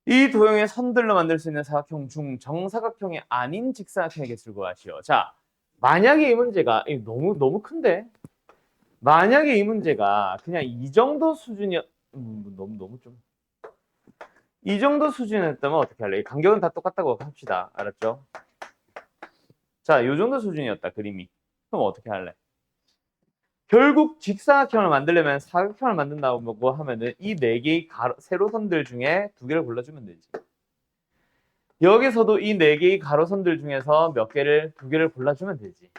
이 도형의 선들로 만들 수 있는 사각형 중 정사각형이 아닌 직사각형의 개수를 구하시오. 자, 만약에 이 문제가 너무 큰데? 만약에 이 문제가 그냥 이 정도 수준이었 너무 좀 이 정도 수준이었다면 어떻게 할래? 간격은 다 똑같다고 합시다. 알았죠? 자, 이 정도 수준이었다 그림이. 그럼 어떻게 할래? 결국 직사각형을 만들려면 사각형을 만든다고 하면은 이 네 개의 세로선들 중에 두 개를 골라주면 되지. 여기서도 이 네 개의 가로선들 중에서 두 개를 골라주면 되지.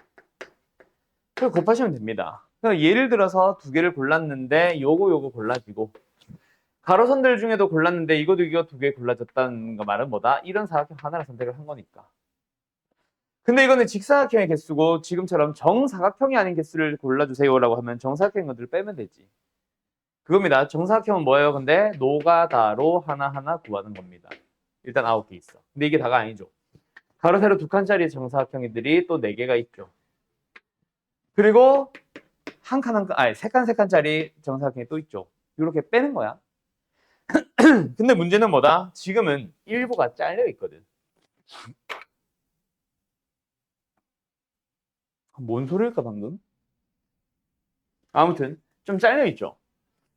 그걸 곱하시면 됩니다. 그러니까 예를 들어서 두 개를 골랐는데 요거 골라지고 가로선들 중에도 골랐는데 이거 두 개 골라졌다는 거 말은 뭐다? 이런 사각형 하나를 선택을 한 거니까. 근데 이거는 직사각형의 개수고 지금처럼 정사각형이 아닌 개수를 골라주세요라고 하면 정사각형인 것들을 빼면 되지. 그겁니다. 정사각형은 뭐예요? 근데 노가다로 하나하나 구하는 겁니다. 일단 9개 있어. 근데 이게 다가 아니죠. 가로 세로 두 칸짜리 정사각형들이 또 4개가 있죠. 그리고 세 칸짜리 정사각형이 또 있죠. 이렇게 빼는 거야. 근데 문제는 뭐다? 지금은 일부가 잘려 있거든. 뭔 소리일까 방금? 아무튼 좀 잘려 있죠.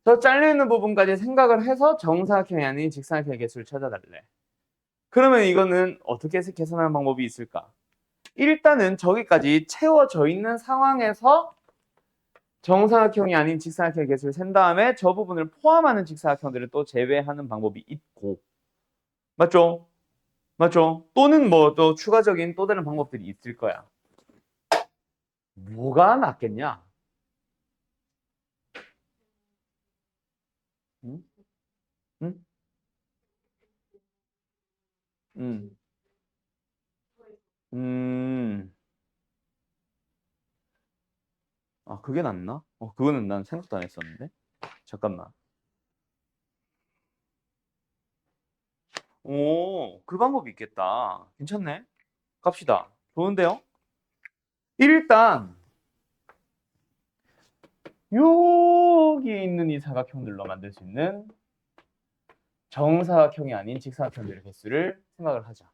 저 잘려 있는 부분까지 생각을 해서 정사각형이 아닌 직사각형의 개수를 찾아달래. 그러면 이거는 어떻게 계산하는 방법이 있을까? 일단은 저기까지 채워져 있는 상황에서 정사각형이 아닌 직사각형의 개수를 센 다음에 저 부분을 포함하는 직사각형들을 또 제외하는 방법이 있고, 맞죠? 맞죠? 또는 뭐 또 추가적인 또 다른 방법들이 있을 거야. 뭐가 낫겠냐? 응? 응? 음. 음. 아, 그게 낫나? 그거는 난 생각도 안 했었는데. 잠깐만. 오, 그 방법이 있겠다. 괜찮네. 갑시다. 좋은데요? 일단 여기 있는 이 사각형들로 만들 수 있는 정사각형이 아닌 직사각형들의 개수를 생각을 하자.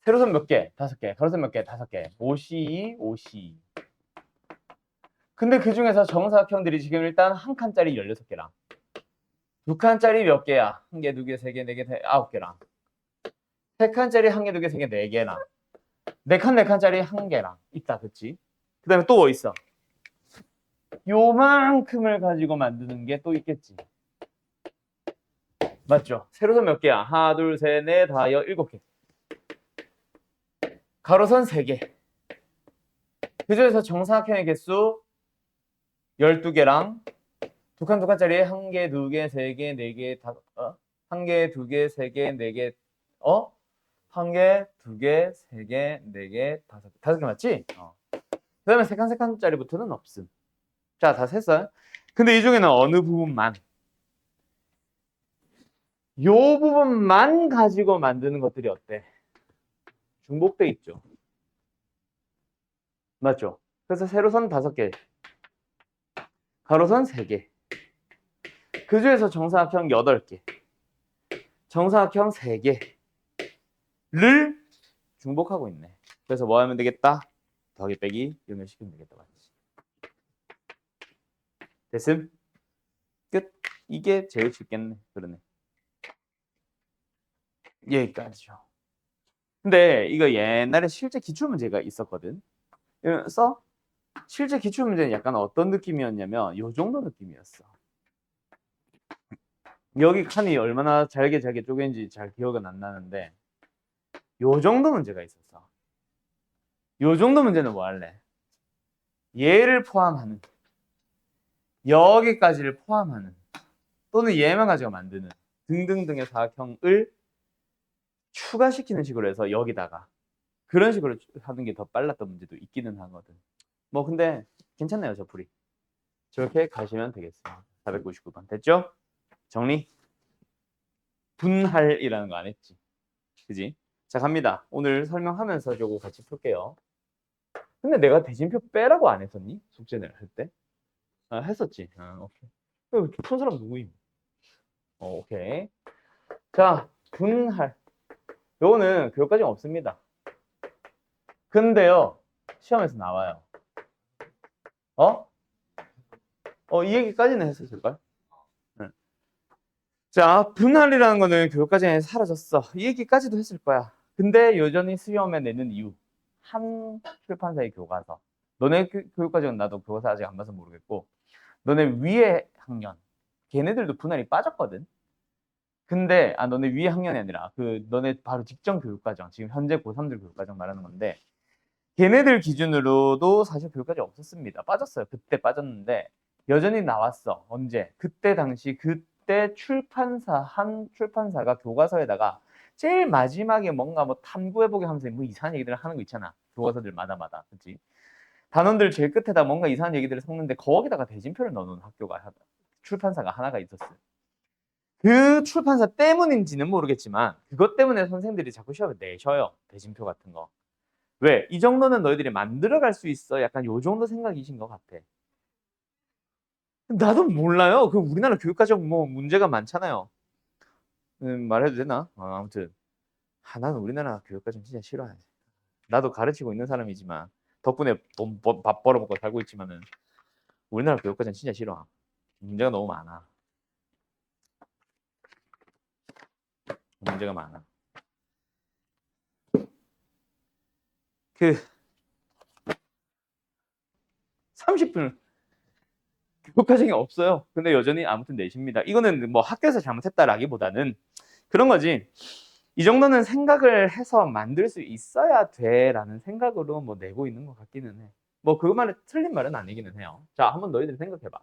세로선 몇 개? 5개. 가로선 몇 개? 5개. 5C2, 5C2. 근데 그 중에서 정사각형들이 지금 일단 한 칸짜리 16개랑 두 칸짜리 몇 개야? 한 개, 두 개, 세 개, 네 개, 9개랑 세 칸짜리 한 개, 두 개, 세 개, 네 개랑 네 칸짜리 한 개랑 있다. 그치? 그 다음에 또 뭐 있어? 요만큼을 가지고 만드는 게 또 있겠지. 맞죠? 세로선 몇 개야? 하나, 둘, 셋, 넷, 다, 7개. 가로선 3개. 그 중에서 정사각형의 개수 12개랑 두 칸짜리 한 개, 두 개, 세 개, 네 개, 한 개, 두 개, 세 개, 네 개, 한 개, 두 개, 세 개, 네 개, 5개 맞지? 그 다음에 세 칸짜리부터는 없음. 자, 다 셌어요. 근데 이 중에는 어느 부분만 요 부분만 가지고 만드는 것들이 어때? 중복돼 있죠. 맞죠? 그래서 세로선 5개, 가로선 3개. 그 중에서 정사각형 8개, 정사각형 3개를 중복하고 있네. 그래서 뭐 하면 되겠다? 더하기 빼기 연결시키면 되겠다. 맞지? 됐음? 끝. 이게 제일 쉽겠네. 그러네. 여기까지죠. 근데 이거 옛날에 실제 기출문제가 있었거든. 써? 실제 기출문제는 약간 어떤 느낌이었냐면 요 정도 느낌이었어. 여기 칸이 얼마나 잘게 쪼개는지 잘 기억은 안 나는데 요 정도 문제가 있었어. 요 정도 문제는 뭐 할래? 얘를 포함하는, 여기까지를 포함하는, 또는 얘만 가지고 만드는 등등등의 사각형을 추가시키는 식으로 해서 여기다가 그런 식으로 하는 게 더 빨랐던 문제도 있기는 하거든. 뭐 근데 괜찮네요, 저 풀이. 저렇게 가시면 되겠습니다. 499번 됐죠? 정리. 분할이라는 거 안 했지, 그지? 자, 갑니다. 오늘 설명하면서 요거 같이 풀게요. 근데 내가 대진표 빼라고 안 했었니? 숙제를 할 때? 했었지. 오케이. 푼 사람 누구임? 오케이. 자, 분할. 요거는 교육과정 없습니다. 근데요, 시험에서 나와요. 이 얘기까지는 했었을걸? 응. 자, 분할이라는 거는 교육과정에 사라졌어. 이 얘기까지도 했을 거야. 근데 여전히 시험에 내는 이유. 한 출판사의 교과서. 너네 교육과정은 나도 교과서 아직 안 봐서 모르겠고, 너네 위에 학년. 걔네들도 분할이 빠졌거든. 근데, 너네 위에 학년이 아니라, 너네 바로 직전 교육과정. 지금 현재 고3들 교육과정 말하는 건데, 걔네들 기준으로도 사실 교육과정 없었습니다. 빠졌어요. 그때 빠졌는데, 여전히 나왔어. 언제? 그때 당시, 그때 한 출판사가 교과서에다가 제일 마지막에 뭔가 뭐 탐구해보게 하면서 뭐 이상한 얘기들을 하는 거 있잖아. 교과서들마다마다. 그치? 단원들 제일 끝에다 뭔가 이상한 얘기들을 섞는데 거기다가 대진표를 넣어놓은 출판사가 하나가 있었어요. 그 출판사 때문인지는 모르겠지만 그것 때문에 선생님들이 자꾸 시험에 내셔요. 대진표 같은 거. 왜? 이 정도는 너희들이 만들어갈 수 있어. 약간 요 정도 생각이신 것 같아. 나도 몰라요. 우리나라 교육과정 뭐 문제가 많잖아요. 말해도 되나? 아무튼 나는 우리나라 교육과정 진짜 싫어해. 나도 가르치고 있는 사람이지만 덕분에 밥 벌어먹고 살고 있지만은 우리나라 교육과정 진짜 싫어. 문제가 너무 많아. 문제가 많아. 30분 교육과정이 없어요. 근데 여전히 아무튼 내십니다. 이거는 뭐 학교에서 잘못했다라기보다는 그런 거지. 이 정도는 생각을 해서 만들 수 있어야 돼라는 생각으로 뭐 내고 있는 것 같기는 해. 뭐 그것만은 틀린 말은 아니기는 해요. 자, 한번 너희들이 생각해봐.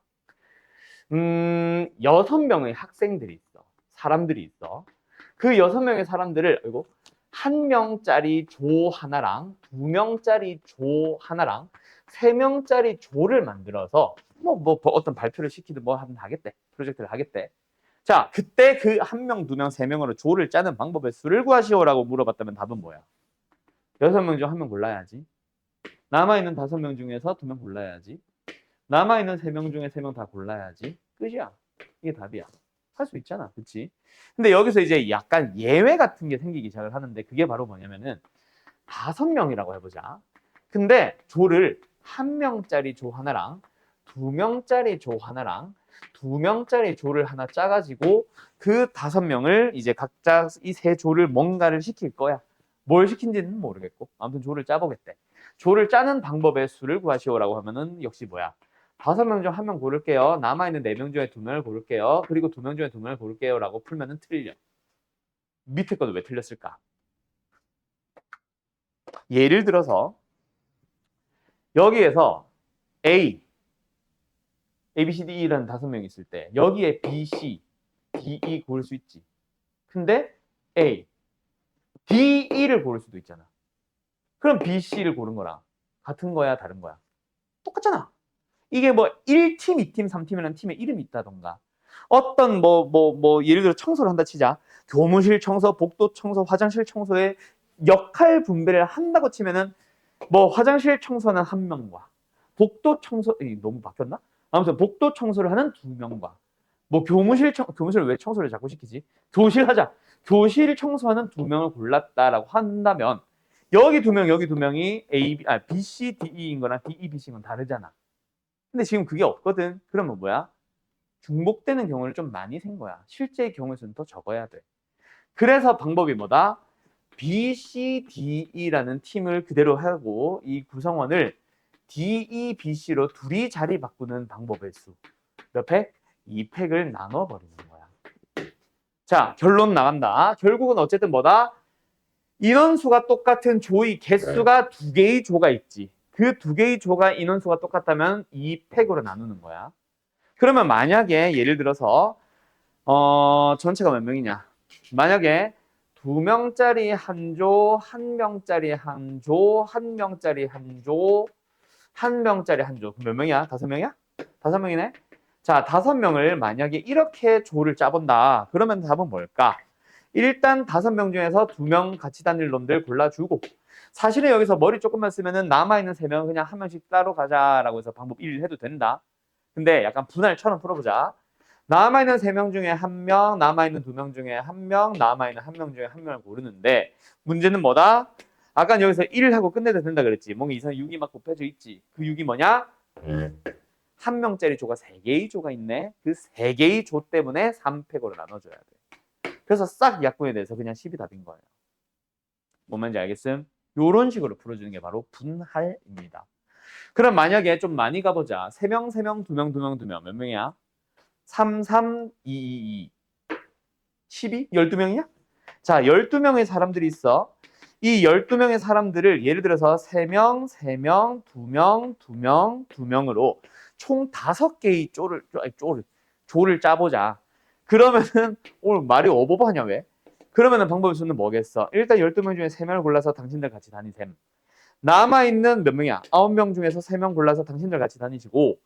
6명의 학생들이 있어. 사람들이 있어. 그 6명의 사람들을, 이거 한 명짜리 조 하나랑 2명짜리 조 하나랑 3명짜리 조를 만들어서 뭐 어떤 발표를 시키든 뭐 하겠대. 프로젝트를 하겠대. 자, 그때 그 1명, 2명, 3명으로 조를 짜는 방법의 수를 구하시오라고 물어봤다면 답은 뭐야? 6명 중 1명 골라야지. 남아있는 5명 중에서 2명 골라야지. 남아있는 3명 중에 3명 다 골라야지. 끝이야. 이게 답이야. 할 수 있잖아. 그치? 근데 여기서 이제 약간 예외 같은 게 생기기 시작을 하는데 그게 바로 뭐냐면은 5명이라고 해보자. 근데 조를 1명짜리 조 하나랑 2명짜리 조 하나랑 2명짜리 조를 하나 짜가지고 그 5명을 이제 각자 이 세 조를 뭔가를 시킬 거야. 뭘 시킨지는 모르겠고 아무튼 조를 짜보겠대. 조를 짜는 방법의 수를 구하시오라고 하면은 역시 뭐야? 5명 중 1명 고를게요. 남아있는 4명 중에 2명을 고를게요. 그리고 2명 중에 2명을 고를게요. 라고 풀면은 틀려. 밑에 것도 왜 틀렸을까? 예를 들어서 여기에서 A, B, C, D, E라는 5명이 있을 때 여기에 B, C, D, E 고를 수 있지. 근데 A, D, E를 고를 수도 있잖아. 그럼 B, C를 고른 거랑 같은 거야, 다른 거야? 똑같잖아. 이게 뭐 1팀, 2팀, 3팀이라는 팀에 이름이 있다던가 어떤 예를 들어 청소를 한다 치자. 교무실 청소, 복도 청소, 화장실 청소에 역할 분배를 한다고 치면은 뭐 화장실 청소는 1명과 복도 청소 너무 바뀌었나? 아무튼 복도 청소를 하는 2명과 뭐 교무실을 왜 청소를 자꾸 시키지? 교실 하자. 교실 청소하는 2명을 골랐다라고 한다면 여기 2명, 여기 2명이 B, C, D, E인 거랑 D, E, B, C인 건 다르잖아. 근데 지금 그게 없거든. 그러면 뭐야? 중복되는 경우를 좀 많이 센 거야. 실제의 경우의 수는 더 적어야 돼. 그래서 방법이 뭐다? B, C, D, E라는 팀을 그대로 하고 이 구성원을 D, E, B, C로 둘이 자리 바꾸는 방법의 수. 몇 팩? 2팩을 나눠버리는 거야. 자, 결론 나간다. 결국은 어쨌든 뭐다? 인원수가 똑같은 조의 개수가 2개의 조가 있지. 그 2개의 조가 인원수가 똑같다면 2팩으로 나누는 거야. 그러면 만약에 예를 들어서 전체가 몇 명이냐? 만약에 2명짜리 한 조, 1명짜리 한 조, 1명짜리 한 조, 1명짜리 한 조. 몇 명이야? 5명이야? 5명이네? 자, 5명을 만약에 이렇게 조를 짜본다. 그러면 답은 뭘까? 일단 5명 중에서 2명 같이 다닐 놈들 골라주고 사실은 여기서 머리 조금만 쓰면은 남아있는 3명은 그냥 1명씩 따로 가자라고 해서 방법 1을 해도 된다. 근데 약간 분할처럼 풀어보자. 남아있는 3명 중에 1명, 남아있는 2명 중에 1명, 남아있는 1명 중에 1명을 고르는데 문제는 뭐다? 아까 여기서 1하고 끝내도 된다 그랬지. 뭔가 이상 6이 막 곱해져 있지. 그 6이 뭐냐? 한 명짜리 조가 3개의 조가 있네. 그 3개의 조 때문에 3팩으로 나눠줘야 돼. 그래서 싹 약분이 돼서 그냥 10이 답인 거예요. 뭔 말인지 알겠음? 요런 식으로 풀어주는 게 바로 분할입니다. 그럼 만약에 좀 많이 가보자. 3명, 3명, 2명, 2명, 2명. 몇 명이야? 3, 3, 2, 2, 2. 12? 12명이야? 자, 12명의 사람들이 있어. 이 12명의 사람들을 예를 들어서 3명, 3명, 2명, 2명, 2명으로 총 5개의 조를 짜보자. 그러면은 오늘 말이 어버버하냐 왜? 그러면은 방법의 수는 뭐겠어? 일단 12명 중에 3명을 골라서 당신들 같이 다니셈. 남아있는 몇 명이야? 9명 중에서 3명 골라서 당신들 같이 다니시고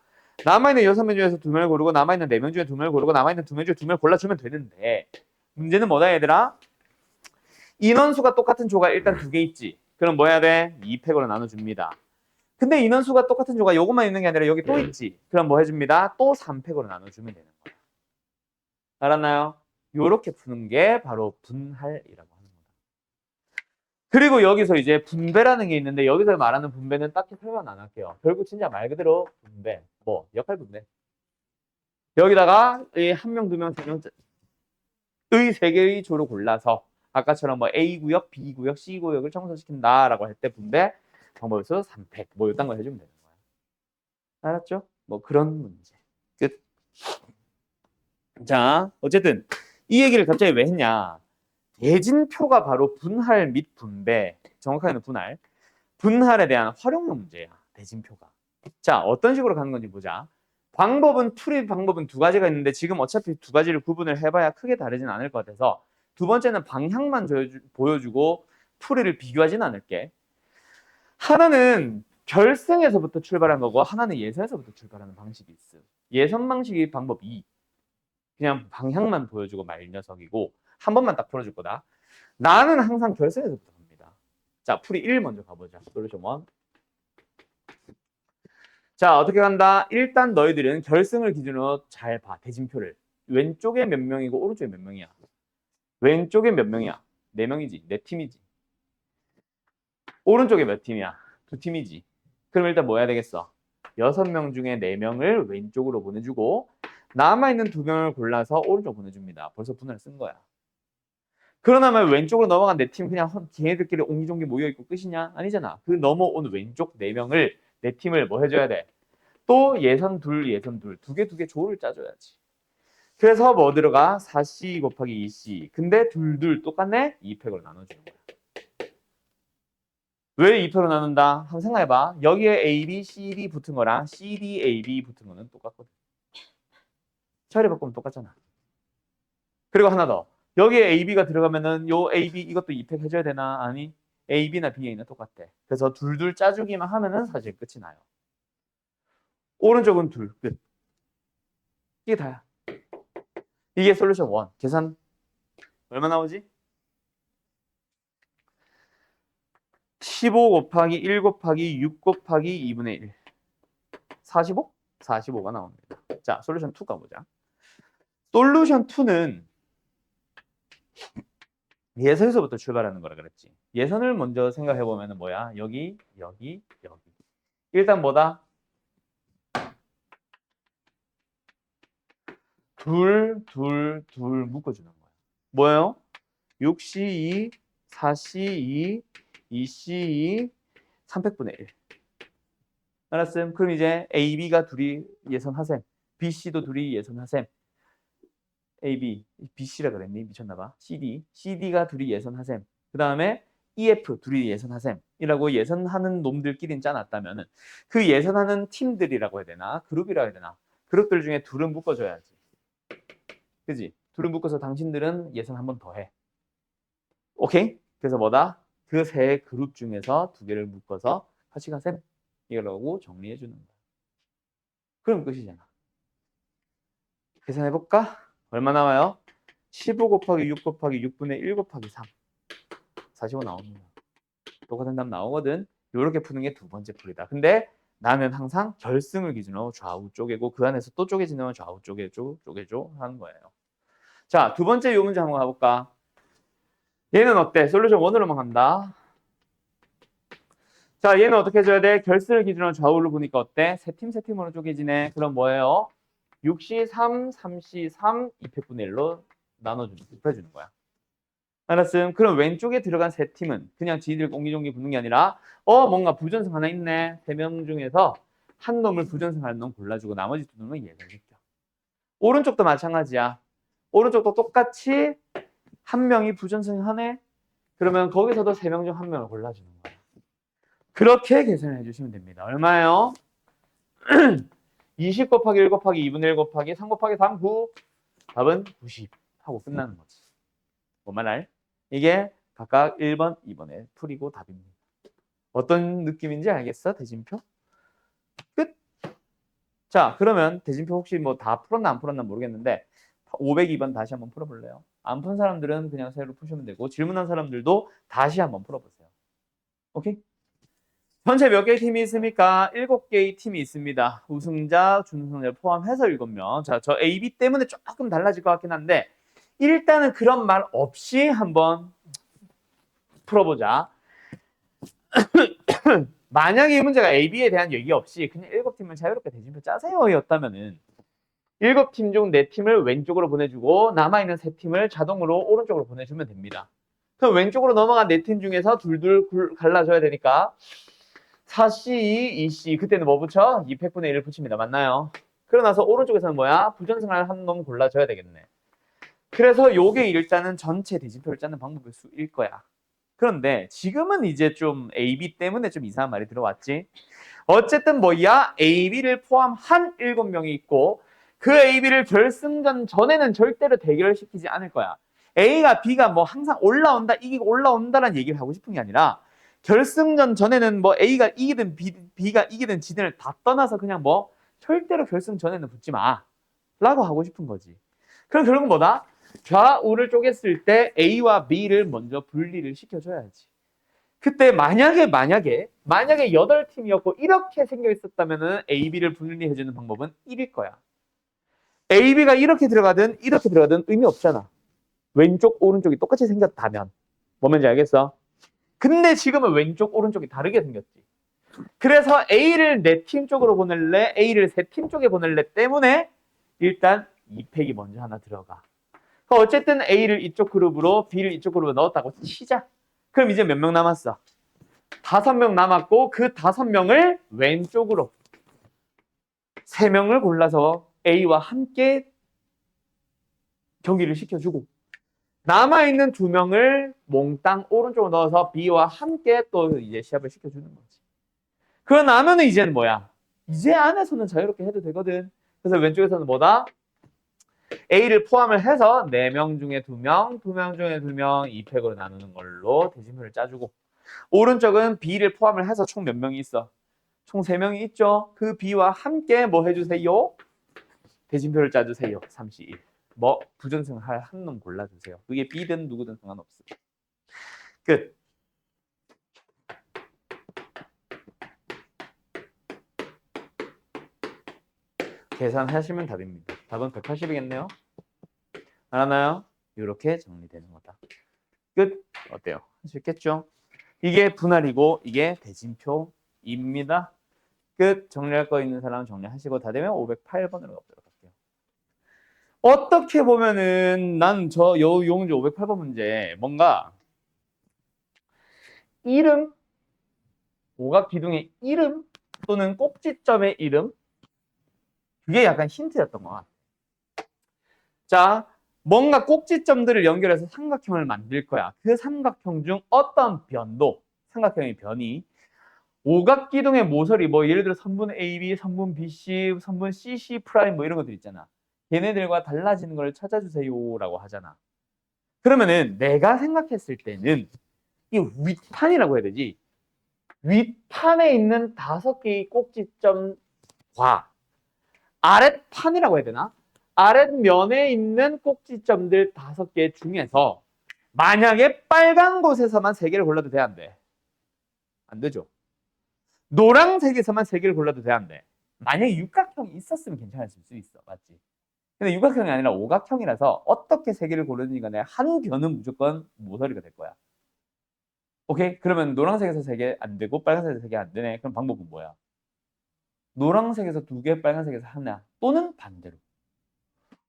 남아있는 6명 중에서 2명을 고르고 남아있는 4명 중에 2명을 고르고 남아있는 2명 중에 2명을 골라주면 되는데 문제는 뭐다 얘들아? 인원수가 똑같은 조가 일단 2개 있지. 그럼 뭐 해야 돼? 2팩으로 나눠줍니다. 근데 인원수가 똑같은 조가 요것만 있는 게 아니라 여기 또 있지. 그럼 뭐 해줍니다? 또 3팩으로 나눠주면 되는 거야. 알았나요? 요렇게 푸는 게 바로 분할이라고 하는 거다. 그리고 여기서 이제 분배라는 게 있는데 여기서 말하는 분배는 딱히 설명 안 할게요. 결국 진짜 말 그대로 분배. 뭐 역할 분배. 여기다가 한 명, 2명, 3명의 3개의 조를 골라서 아까처럼 뭐 A 구역, B 구역, C 구역을 청소시킨다라고 할 때 분배 방법에서 3팩 뭐 이딴 거 해주면 되는 거야. 알았죠? 뭐 그런 문제. 끝. 자, 어쨌든 이 얘기를 갑자기 왜 했냐? 대진표가 바로 분할 및 분배, 정확하게는 분할, 분할에 대한 활용력 문제야. 대진표가. 자, 어떤 식으로 가는 건지 보자. 풀이 방법은 2가지가 있는데 지금 어차피 2가지를 구분을 해봐야 크게 다르진 않을 것 같아서 두 번째는 방향만 보여주고 풀이를 비교하진 않을게. 하나는 결승에서부터 출발한 거고 하나는 예선에서부터 출발하는 방식이 있어. 예선 방식이 방법 2. 그냥 방향만 보여주고 말 녀석이고 한 번만 딱 풀어줄 거다. 나는 항상 결승에서부터 갑니다. 자, 풀이 1 먼저 가보자. 솔루션 1. 자, 어떻게 간다? 일단 너희들은 결승을 기준으로 잘 봐. 대진표를. 왼쪽에 몇 명이고 오른쪽에 몇 명이야? 왼쪽에 몇 명이야? 4명이지. 4팀이지. 오른쪽에 몇 팀이야? 2팀이지. 그럼 일단 뭐 해야 되겠어? 6명 중에 4명을 왼쪽으로 보내주고 남아있는 2명을 골라서 오른쪽 보내줍니다. 벌써 분할을 쓴 거야. 그러나면 왼쪽으로 넘어간 4팀 그냥 걔네들끼리 옹기종기 모여있고 끝이냐? 아니잖아. 그 넘어온 왼쪽 4명을 4팀을 뭐 해줘야 돼? 또 예선 둘, 예선 둘. 두 개 조를 짜줘야지. 그래서 뭐 들어가? 4C 곱하기 2C. 근데 둘 똑같네? 2팩으로 나눠주는 거야. 왜 2표로 나눈다? 한번 생각해봐. 여기에 A, B, C, D 붙은 거랑 C, D, A, B 붙은 거는 똑같거든. 처리 바꾸면 똑같잖아. 그리고 하나 더. 여기에 A, B가 들어가면은 요 A, B 이것도 2팩 해줘야 되나? 아니. A, B나 B, A는 똑같대. 그래서 둘 짜주기만 하면은 사실 끝이 나요. 오른쪽은 둘. 끝. 이게 다야. 이게 솔루션 1. 계산 얼마 나오지? 15 곱하기 1 곱하기 6 곱하기 2분의 1. 45? 45가 나옵니다. 자, 솔루션 2 가보자. 솔루션 2는 예선에서부터 출발하는 거라 그랬지. 예선을 먼저 생각해 보면 뭐야? 여기. 일단 뭐다? 둘 묶어주는 거야. 뭐예요? 6C2, 4C2, 2C2, 300분의 1. 알았음? 그럼 이제 A, B가 둘이 예선하셈. B, C도 둘이 예선하셈. A, B, BC라 그랬니? 미쳤나봐. CD가 둘이 예선하셈. 그 다음에 EF 둘이 예선하셈. 이라고 예선하는 놈들끼리 짜놨다면은 그 예선하는 팀들이라고 해야 되나? 그룹이라고 해야 되나? 그룹들 중에 둘은 묶어줘야지. 그지? 둘은 묶어서 당신들은 예선 한 번 더 해. 오케이? 그래서 뭐다? 그 세 그룹 중에서 2개를 묶어서 같이 가셈. 이러고 정리해 주는 거야. 그럼 끝이잖아. 계산해볼까? 얼마 나와요? 15 곱하기 6 곱하기 6분의 1 곱하기 3. 45 나옵니다. 똑같은 답 나오거든. 이렇게 푸는 게 두 번째 풀이다. 근데 나는 항상 결승을 기준으로 좌우 쪼개고 그 안에서 또 쪼개지면 좌우 쪼개줘 하는 거예요. 자, 두 번째 요 문제 한번 가볼까? 얘는 어때? 솔루션 1으로만 간다. 자, 얘는 어떻게 해줘야 돼? 결승을 기준으로 좌우를 보니까 어때? 세 팀으로 쪼개지네. 그럼 뭐예요? 6C, 3, 3C, 3, 2팩분의 1로 나눠주는, 곱해주는 거야. 알았음? 그럼 왼쪽에 들어간 세 팀은 그냥 지들 옹기종기 붙는 게 아니라 뭔가 부전승 하나 있네. 세 명 중에서 한 놈을 부전승하는 놈 골라주고 나머지 두 놈은 얘를 시켜. 오른쪽도 마찬가지야. 오른쪽도 똑같이 한 명이 부전승하네. 그러면 거기서도 세 명 중 한 명을 골라주는 거야. 그렇게 계산을 해주시면 됩니다. 얼마예요? 20 곱하기 1 곱하기 2분의 1 곱하기 3 곱하기 3, 9. 답은 90 하고 끝나는 거지. 뭔말 알? 이게 각각 1번, 2번에 풀이고 답입니다. 어떤 느낌인지 알겠어? 대진표? 끝! 자, 그러면 대진표 혹시 뭐 다 풀었나 안 풀었나 모르겠는데 502번 다시 한번 풀어볼래요? 안 푼 사람들은 그냥 새로 푸시면 되고 질문한 사람들도 다시 한번 풀어보세요. 오케이? 전체 몇 개의 팀이 있습니까? 7개의 팀이 있습니다. 우승자, 준우승자를 포함해서 7명. 자, 저 A, B 때문에 조금 달라질 것 같긴 한데 일단은 그런 말 없이 한번 풀어보자. 만약에 이 문제가 A, B에 대한 얘기 없이 그냥 7팀을 자유롭게 대진표 짜세요 였다면은 7팀 중 4팀을 왼쪽으로 보내주고 남아있는 3팀을 자동으로 오른쪽으로 보내주면 됩니다. 그럼 왼쪽으로 넘어간 4팀 중에서 둘둘 갈라줘야 되니까 4C, 2C 그때는 뭐 붙여? 2팩분의 1을 붙입니다. 맞나요? 그러고 나서 오른쪽에서는 뭐야? 부전승할 한 놈 골라줘야 되겠네. 그래서 요게 일단은 전체 대진표를 짜는 방법일 수일 거야. 그런데 지금은 이제 좀 AB 때문에 좀 이상한 말이 들어왔지. 어쨌든 뭐야? AB를 포함한 7명이 있고 그 AB를 결승전 전에는 절대로 대결시키지 않을 거야. A가 B가 뭐 항상 올라온다, 이기고 올라온다라는 얘기를 하고 싶은 게 아니라 결승전 전에는 뭐 A가 이기든 B가 이기든 지든을 다 떠나서 그냥 뭐 절대로 결승 전에는 붙지 마 라고 하고 싶은 거지. 그럼 결국은 뭐다? 좌우를 쪼갰을 때 A와 B를 먼저 분리를 시켜줘야지. 그때 만약에 8팀이었고 이렇게 생겨 있었다면 A, B를 분리해주는 방법은 1일 거야. A, B가 이렇게 들어가든 의미 없잖아. 왼쪽, 오른쪽이 똑같이 생겼다면. 뭐면지 알겠어? 근데 지금은 왼쪽, 오른쪽이 다르게 생겼지. 그래서 A를 4팀 쪽으로 보낼래, A를 3팀 쪽에 보낼래 때문에 일단 2팩이 먼저 하나 들어가. 어쨌든 A를 이쪽 그룹으로 B를 이쪽 그룹으로 넣었다고 치자. 그럼 이제 몇 명 남았어? 5명 남았고 그 5명을 왼쪽으로 3명을 골라서 A와 함께 경기를 시켜주고 남아있는 2명을 몽땅 오른쪽으로 넣어서 B와 함께 또 이제 시합을 시켜주는 거지. 그러고 나면은 이제는 뭐야? 이제 안에서는 자유롭게 해도 되거든. 그래서 왼쪽에서는 뭐다? A를 포함을 해서 4명 중에 2명, 2명 중에 2명 2팩으로 나누는 걸로 대진표를 짜주고 오른쪽은 B를 포함을 해서 총 몇 명이 있어? 총 3명이 있죠. 그 B와 함께 뭐 해주세요? 대진표를 짜주세요. 31. 뭐 부전승할 한 놈 골라주세요. 그게 B든 누구든 상관없어. 끝. 계산하시면 답입니다. 답은 180이겠네요. 알았나요? 이렇게 정리되는 거다. 끝. 어때요? 할 수 있겠죠? 이게 분할이고 이게 대진표입니다. 끝. 정리할 거 있는 사람은 정리하시고 다 되면 508번으로 가보도록 할게요. 어떻게 보면은 난 요 문제 508번 문제 뭔가 이름, 오각 기둥의 이름 또는 꼭지점의 이름 그게 약간 힌트였던 것 같아. 자, 뭔가 꼭지점들을 연결해서 삼각형을 만들 거야. 그 삼각형 중 어떤 변도, 삼각형의 변이 오각 기둥의 모서리 뭐 예를 들어 선분 AB, 선분 BC, 선분 CC 프라임 뭐 이런 것들 있잖아. 걔네들과 달라지는 걸 찾아주세요라고 하잖아. 그러면은 내가 생각했을 때는 이 윗판이라고 해야 되지. 윗판에 있는 5개의 꼭지점과 아랫판이라고 해야 되나? 아랫면에 있는 꼭지점들 5개 중에서 만약에 빨간 곳에서만 3개를 골라도 돼, 안 돼? 안 되죠. 노란색에서만 세 개를 골라도 돼, 안 돼? 만약에 육각형이 있었으면 괜찮았을 수 있어. 맞지? 근데 육각형이 아니라 오각형이라서 어떻게 세 개를 고르는지 간에 한 견은 무조건 모서리가 될 거야. 오케이? 그러면 노란색에서 세 개 안 되고 빨간색에서 세 개 안 되네. 그럼 방법은 뭐야? 노란색에서 두 개, 빨간색에서 하나 또는 반대로.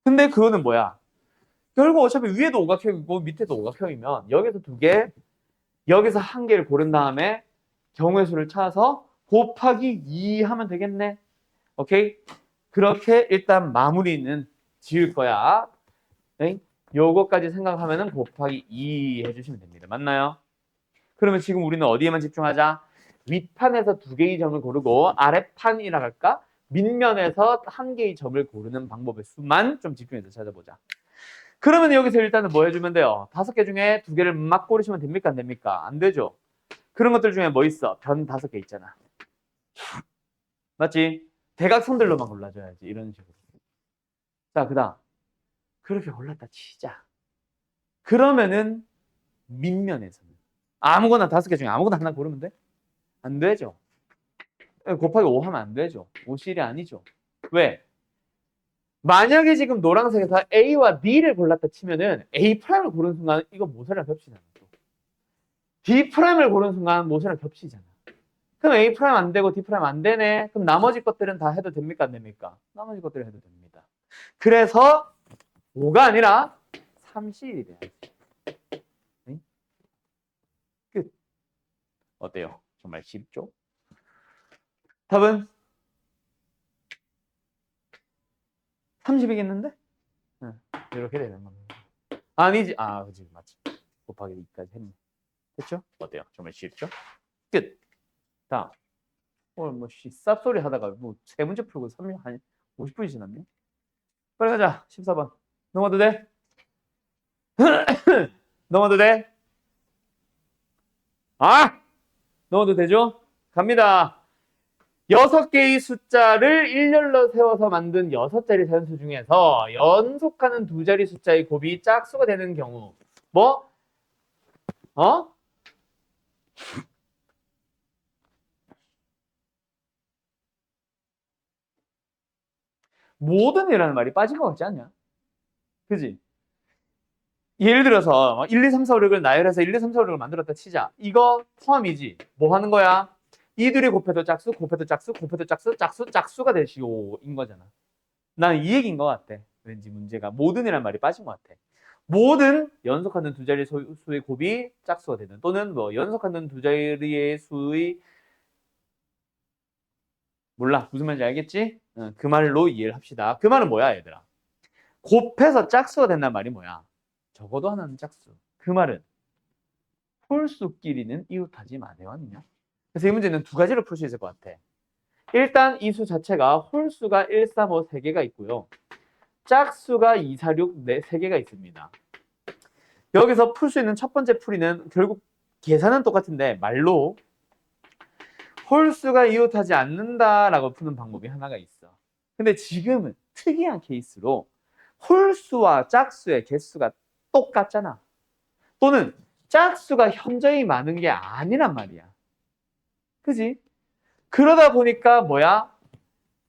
근데 그거는 뭐야? 결국 어차피 위에도 오각형이고 밑에도 오각형이면 여기서 두 개, 여기서 한 개를 고른 다음에 경우의 수를 찾아서 곱하기 2 하면 되겠네. 오케이? 그렇게 일단 마무리는 지을 거야. 네? 요거까지 생각하면은 곱하기 2 해주시면 됩니다. 맞나요? 그러면 지금 우리는 어디에만 집중하자? 윗판에서 두 개의 점을 고르고 아랫판이라 할까? 밑면에서 한 개의 점을 고르는 방법의 수만 좀 집중해서 찾아보자. 그러면 여기서 일단은 뭐 해주면 돼요? 5개 중에 두 개를 막 고르시면 됩니까? 안 됩니까? 안 되죠. 그런 것들 중에 뭐 있어? 변 5개 있잖아. 맞지? 대각선들로만 골라줘야지. 이런 식으로. 자, 그 다음. 그렇게 골랐다 치자. 그러면은 밑면에서는 아무거나 5개 중에 아무거나 하나 고르면 돼? 안 되죠. 곱하기 5 하면 안 되죠. 5실이 아니죠. 왜? 만약에 지금 노란색에서 A와 D를 골랐다 치면은 A'을 고른 순간 이거 모서리랑 겹치잖아. D'을 고른 순간 모서리랑 겹치잖아. 그럼 A' 안 되고 D' 안 되네. 그럼 나머지 것들은 다 해도 됩니까? 안 됩니까? 나머지 것들은 해도 됩니다. 그래서 5가 아니라 3C이 돼야지. 응? 끝. 어때요? 정말 쉽죠? 답은 30이겠는데? 응. 이렇게 되는 겁니다. 아니지. 아, 그치. 맞지. 곱하기 2까지 했네. 됐죠? 어때요? 정말 쉽죠? 끝. 다음. 오늘 뭐 쌉소리 하다가 뭐 세 문제 풀고 3년 한 50분이 지났네. 빨리 가자. 14번. 넘어도 돼? 넘어도 돼? 아! 넘어도 되죠? 갑니다. 6개의 숫자를 일렬로 세워서 만든 6자리 산수 중에서 연속하는 두 자리 숫자의 곱이 짝수가 되는 경우 뭐? 어? 모든이라는 말이 빠진 것 같지 않냐? 그지? 예를 들어서 1, 2, 3, 4, 5, 6을 나열해서 1, 2, 3, 4, 5, 6을 만들었다 치자. 이거 포함이지. 뭐 하는 거야? 이들이 곱해도 짝수, 곱해도 짝수, 곱해도 짝수, 짝수, 짝수가 되시오인 거잖아. 나는 이 얘기인 것 같아. 왠지 문제가 모든이라는 말이 빠진 것 같아. 모든 연속하는 두 자리 수의 곱이 짝수가 되는 또는 뭐 연속하는 두 자리의 수의 몰라 무슨 말인지 알겠지? 그 말로 이해를 합시다. 그 말은 뭐야 얘들아? 곱해서 짝수가 된다는 말이 뭐야? 적어도 하나는 짝수. 그 말은 홀수끼리는 이웃하지 마세요 아니냐? 그래서 이 문제는 두 가지로 풀 수 있을 것 같아. 일단 이 수 자체가 홀수가 1, 3, 5, 3개가 있고요. 짝수가 2, 4, 6, 3개가 있습니다. 여기서 풀 수 있는 첫 번째 풀이는 결국 계산은 똑같은데 말로 홀수가 이웃하지 않는다라고 푸는 방법이 하나가 있어. 근데 지금은 특이한 케이스로 홀수와 짝수의 개수가 똑같잖아. 또는 짝수가 현저히 많은 게 아니란 말이야. 그지? 그러다 보니까 뭐야?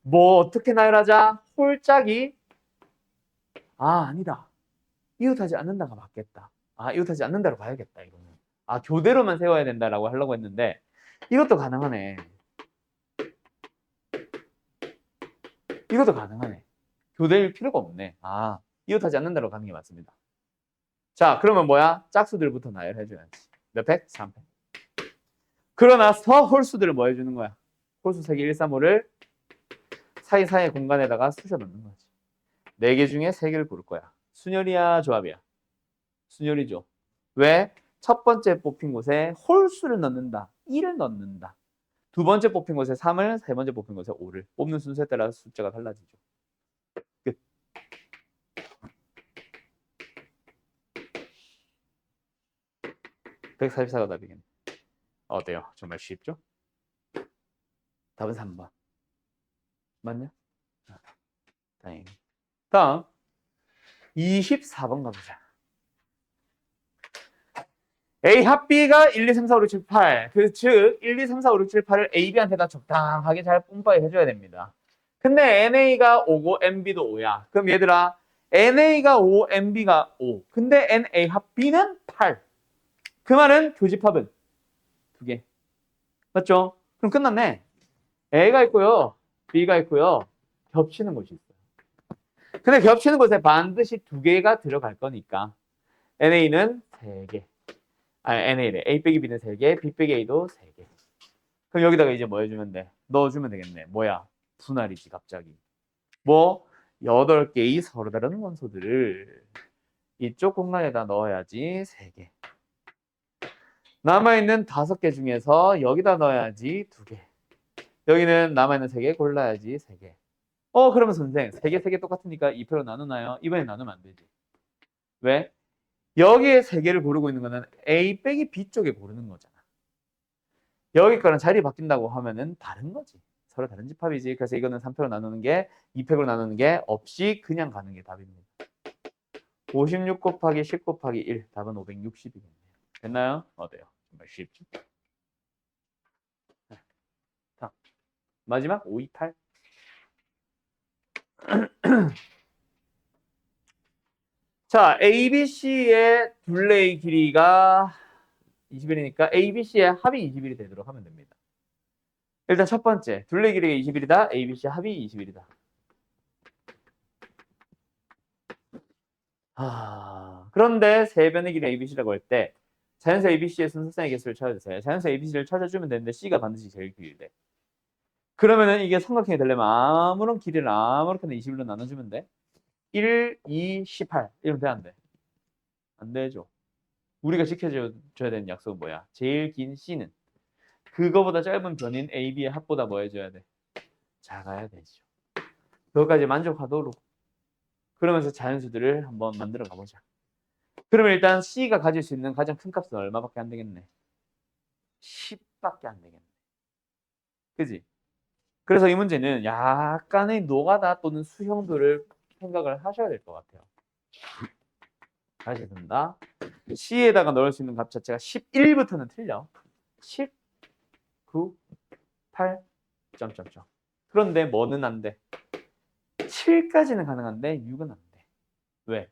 뭐 어떻게 나열하자? 홀짝이 아니다. 이웃하지 않는다가 맞겠다. 이웃하지 않는다로 봐야겠다 이거는. 교대로만 세워야 된다라고 하려고 했는데 이것도 가능하네. 이것도 가능하네. 교대일 필요가 없네. 이웃하지 않는다로 가는 게 맞습니다. 자, 그러면 뭐야? 짝수들부터 나열해줘야지. 몇 팩? 3팩. 그러나서 홀수들을 뭐 해주는 거야? 홀수 세개 1, 3, 5를 사이사이 공간에다가 쑤셔 넣는 거지. 4개 중에 3개를 고를 거야. 순열이야, 조합이야? 순열이죠. 왜? 첫 번째 뽑힌 곳에 홀수를 넣는다. 1을 넣는다. 두 번째 뽑힌 곳에 3을, 세 번째 뽑힌 곳에 5를. 뽑는 순서에 따라서 숫자가 달라지죠. 끝. 144가 답이겠네. 어때요? 정말 쉽죠? 답은 3번. 맞냐? 다행히. 다음 24번 가보자. A 합 B가 1, 2, 3, 4, 5, 6, 7, 8. 즉 1, 2, 3, 4, 5, 6, 7, 8을 A, B한테 다 적당하게 잘 뿜빠이 해줘야 됩니다. 근데 NA가 5고 NB도 5야. 그럼 얘들아 NA가 5, NB가 5. 근데 NA 합 B는 8. 그 말은 교집합은 2개. 맞죠? 그럼 끝났네. A가 있고요. B가 있고요. 겹치는 곳이 있어요. 근데 겹치는 곳에 반드시 2개가 들어갈 거니까 NA는 3개. NA래. A 빼기 B는 3개, B 빼기 A도 3개. 그럼 여기다가 이제 뭐 해주면 돼? 넣어주면 되겠네. 뭐야? 분할이지 갑자기. 뭐 8개의 서로 다른 원소들을 이쪽 공간에다 넣어야지 3개. 남아있는 5개 중에서 여기다 넣어야지 2개. 여기는 남아있는 3개 골라야지 3개. 그러면 선생 3개 3개 똑같으니까 2표로 나누나요? 이번에 나누면 안 되지. 왜? 여기에 3개를 고르고 있는 거는 A 빼기 B 쪽에 고르는 거잖아. 여기 거랑 자리 바뀐다고 하면은 다른 거지. 서로 다른 집합이지. 그래서 이거는 3표로 나누는 게 2팩으로 나누는 게 없이 그냥 가는 게 답입니다. 56 곱하기 10 곱하기 1 답은 560이겠네요. 됐나요? 어때요? 정말 쉽죠? 자, 마지막 528. 자, ABC의 둘레의 길이가 20일이니까 ABC의 합이 20일이 되도록 하면 됩니다. 일단 첫 번째, 둘레 길이가 20일이다. ABC 합이 20일이다. 그런데 세 변의 길이 ABC라고 할 때 자연수 ABC의 순서상의 개수를 찾아주세요. 자연수 ABC를 찾아주면 되는데 C가 반드시 제일 길대. 그러면은 이게 삼각형이 되려면 아무런 길이를 아무렇게나 20일로 나눠주면 돼. 1, 2, 18 이러면 돼, 안 돼? 안 되죠. 우리가 지켜줘야 되는 약속은 뭐야? 제일 긴 C는 그거보다 짧은 변인 AB의 합보다 뭐 해줘야 돼? 작아야 되죠. 그것까지 만족하도록. 그러면서 자연수들을 한번 만들어 가보자. 그러면 일단 C가 가질 수 있는 가장 큰 값은 얼마밖에 안 되겠네? 10밖에 안 되겠네. 그지? 그래서 이 문제는 약간의 노가다 또는 수형도를 생각을 하셔야 될 것 같아요. 다시 된다. C에다가 넣을 수 있는 값 자체가 11부터는 틀려. 10, 9, 8, 점점점. 그런데 뭐는 안 돼? 7까지는 가능한데 6은 안 돼. 왜?